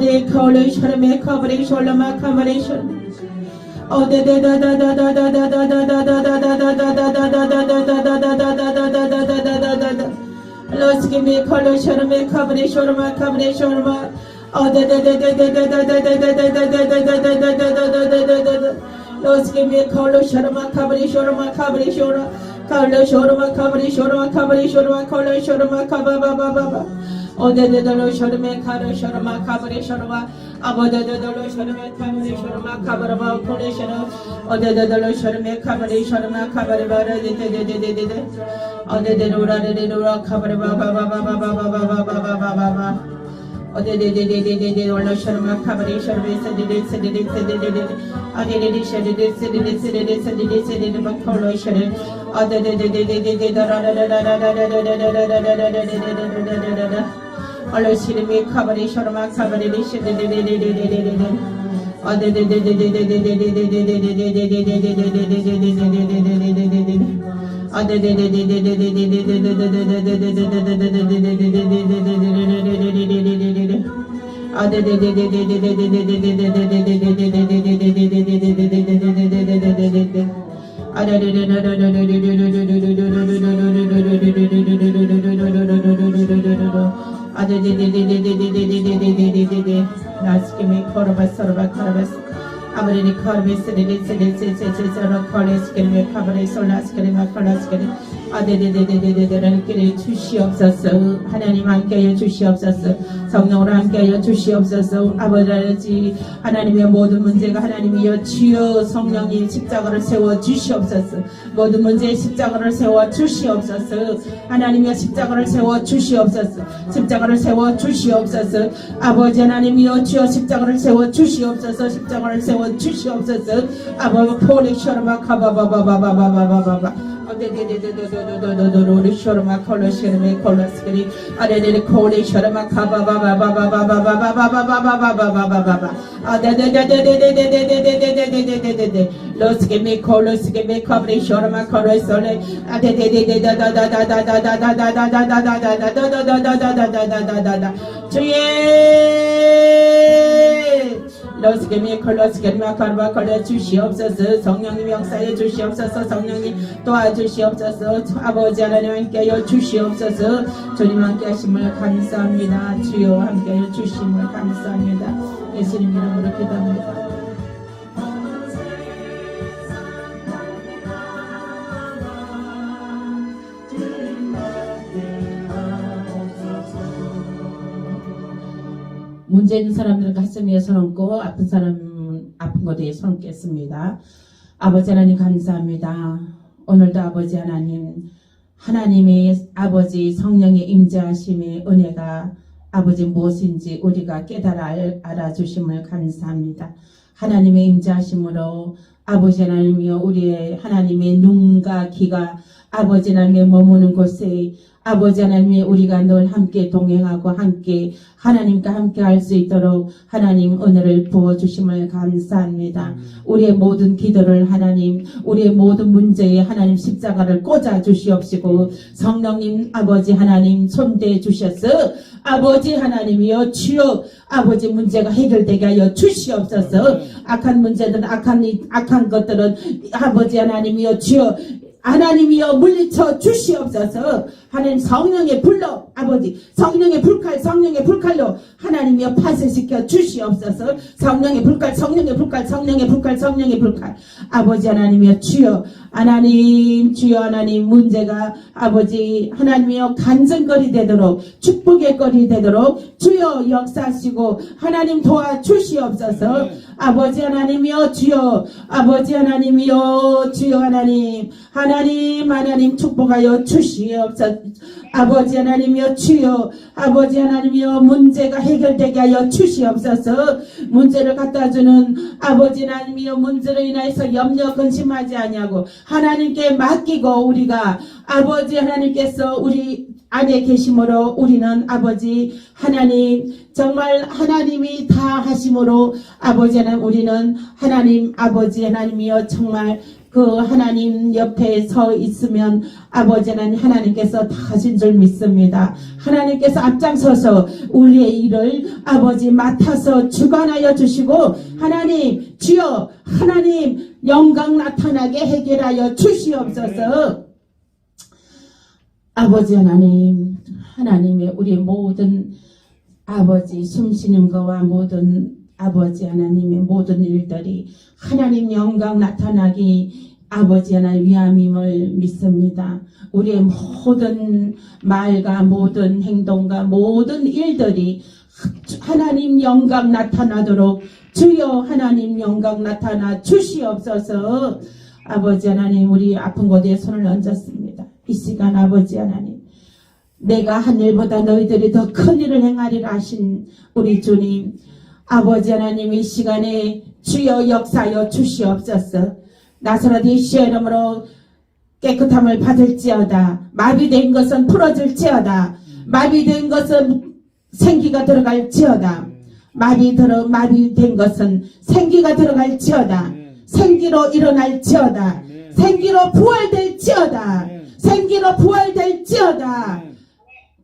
내 거울을 셔름에 커버리 숄라마 커버리 숄 Let's give me a color, show me coverage, show my coverage, show my. Let's give me a color, show my coverage, show my coverage, show my color, show my coverage, show my coverage, show my color, show my cover, baba. Oh, the show me color, show my coverage, show my. About the show me coverage, show my cover about collision. Oh, the show me coverage, show my cover about it. Oh, the cover about baba. Oh, the show my coverage, show me said it. I did it, said it, All see me coverage, show my coverage, 아무리 커비스를 컬레스케르메 카바레 솔라스케르메 컬라스케르 아데데데데데데라는 길을 주시옵소서. 하나님 함께하여 주시옵소서. 성령으로 함께하여 주시옵소서. 아버지 하나님의 모든 문제가 하나님이여 주여 성령이 십자가를 세워 주시옵소서. 모든 문제의 십자가를 세워 주시옵소서. 하나님이여 십자가를 세워 주시옵소서. 십자가를 세워 주시옵소서. 아버지 하나님이여 주여 십자가를 세워 주시옵소서. 십자가를 세워 주시옵소서. 아버지 폴리셔르마 카바바바바바바바바바 Shorma Colosseum Colosseum Adede Coli Shorma Kaba Baba Baba Baba Baba Los give me colos, give me coverage, Shorma Colosseum Los give me colos, give me carva color 주시옵소서. 성령님 역사에 주시옵소서. 성령님 도와주시옵소서. 아버지 하나님 함께하여 주시옵소서. 주님 함께하심을 감사합니다. 주여 함께하여 주심을 감사합니다. 예수님 이름으로 기도합니다. 문제 있는 사람들은 가슴 위에 손 얹고 아픈 사람 아픈 곳에 손 얹겠습니다. 아버지 하나님 감사합니다. 오늘도 아버지 하나님의 아버지 성령의 임재하심의 은혜가 아버지 무엇인지 우리가 깨달아 알아주심을 감사합니다. 하나님의 임재하심으로 아버지 하나님이여 우리의 하나님의 눈과 귀가 아버지 하나님의 머무는 곳에 아버지 하나님이 우리가 늘 함께 동행하고 함께 하나님과 함께 할 수 있도록 하나님 은혜를 부어주심을 감사합니다. 우리의 모든 기도를 하나님 우리의 모든 문제에 하나님 십자가를 꽂아 주시옵시고 성령님 아버지 하나님 손대해 주셔서 아버지 하나님이여 주여 아버지 문제가 해결되게 하여 주시옵소서. 악한 문제들은 악한 것들은 아버지 하나님이여 주여 하나님이여 물리쳐 주시옵소서. 하나님 성령의 불로 아버지 성령의 불칼로 하나님 하나님이여 파쇄시켜 주시옵소서. 성령의 불칼, 성령의 불칼, 성령의 불칼, 성령의 불칼. 아버지 하나님이여 주여, 하나님 주여, 하나님 문제가 아버지 하나님이여 간증거리 되도록, 축복의 거리 되도록 주여 역사하시고 하나님 도와주시옵소서. 아버지 하나님이여 주여, 아버지 하나님이여 주여, 하나님 축복하여 주시옵소서. 아버지 하나님이여 주여, 아버지 하나님이여 문제가 해결되게 하여 주시옵소서. 문제를 갖다주는 아버지 하나님이여 문제로 인하여서 염려 근심하지 아니하고 하나님께 맡기고, 우리가 아버지 하나님께서 우리 안에 계심으로 우리는 아버지 하나님 정말 하나님이 다 하심으로 아버지 하나님 우리는 하나님 아버지 하나님이여 정말 그 하나님 옆에 서 있으면 아버지 하나님 하나님께서 다 하신 줄 믿습니다. 하나님께서 앞장서서 우리의 일을 아버지 맡아서 주관하여 주시고 하나님 주여, 하나님 영광 나타나게 해결하여 주시옵소서. 아버지 하나님, 하나님의 우리 모든 아버지 숨쉬는 거와 모든 아버지 하나님의 모든 일들이 하나님 영광 나타나기 아버지 하나님 위함임을 믿습니다. 우리의 모든 말과 모든 행동과 모든 일들이 하나님 영광 나타나도록 주여 하나님 영광 나타나 주시옵소서. 아버지 하나님 우리 아픈 곳에 손을 얹었습니다. 이 시간 아버지 하나님, 내가 한 일보다 너희들이 더 큰 일을 행하리라 하신 우리 주님, 아버지 하나님 이 시간에 주여 역사하여 주시옵소서. 나사렛 예수의 이름으로 깨끗함을 받을지어다. 마비된 것은 풀어질지어다. 마비된 것은 생기가 들어갈지어다. 마비된 것은 생기가 들어갈지어다. 생기로 일어날지어다. 생기로 부활될지어다. 생기로 부활될지어다.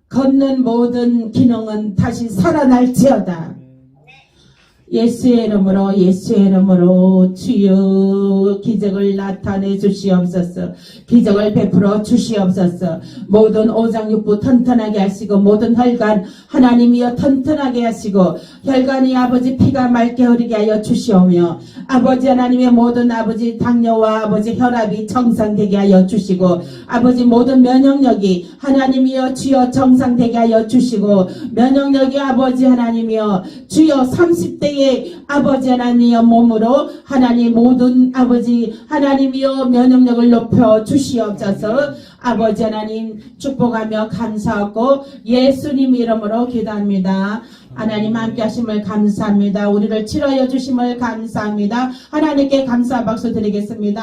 걷는 모든 기능은 다시 살아날지어다. 예수의 이름으로 주여 기적을 나타내 주시옵소서. 기적을 베풀어 주시옵소서. 모든 오장육부 튼튼하게 하시고 모든 혈관 하나님이여 튼튼하게 하시고 혈관이 아버지 피가 맑게 흐르게 하여 주시오며 아버지 하나님의 모든 아버지 당뇨와 아버지 혈압이 정상되게 하여 주시고 아버지 모든 면역력이 하나님이여 주여 정상되게 하여 주시고 면역력이 아버지 하나님이여 주여 30대의 아버지 하나님의 몸으로 하나님 모든 아버지 하나님이여 면역력을 높여 주시옵소서. 아버지 하나님 축복하며 감사하고 예수님 이름으로 기도합니다. 하나님 함께 하심을 감사합니다. 우리를 치료하여 주심을 감사합니다. 하나님께 감사 박수 드리겠습니다.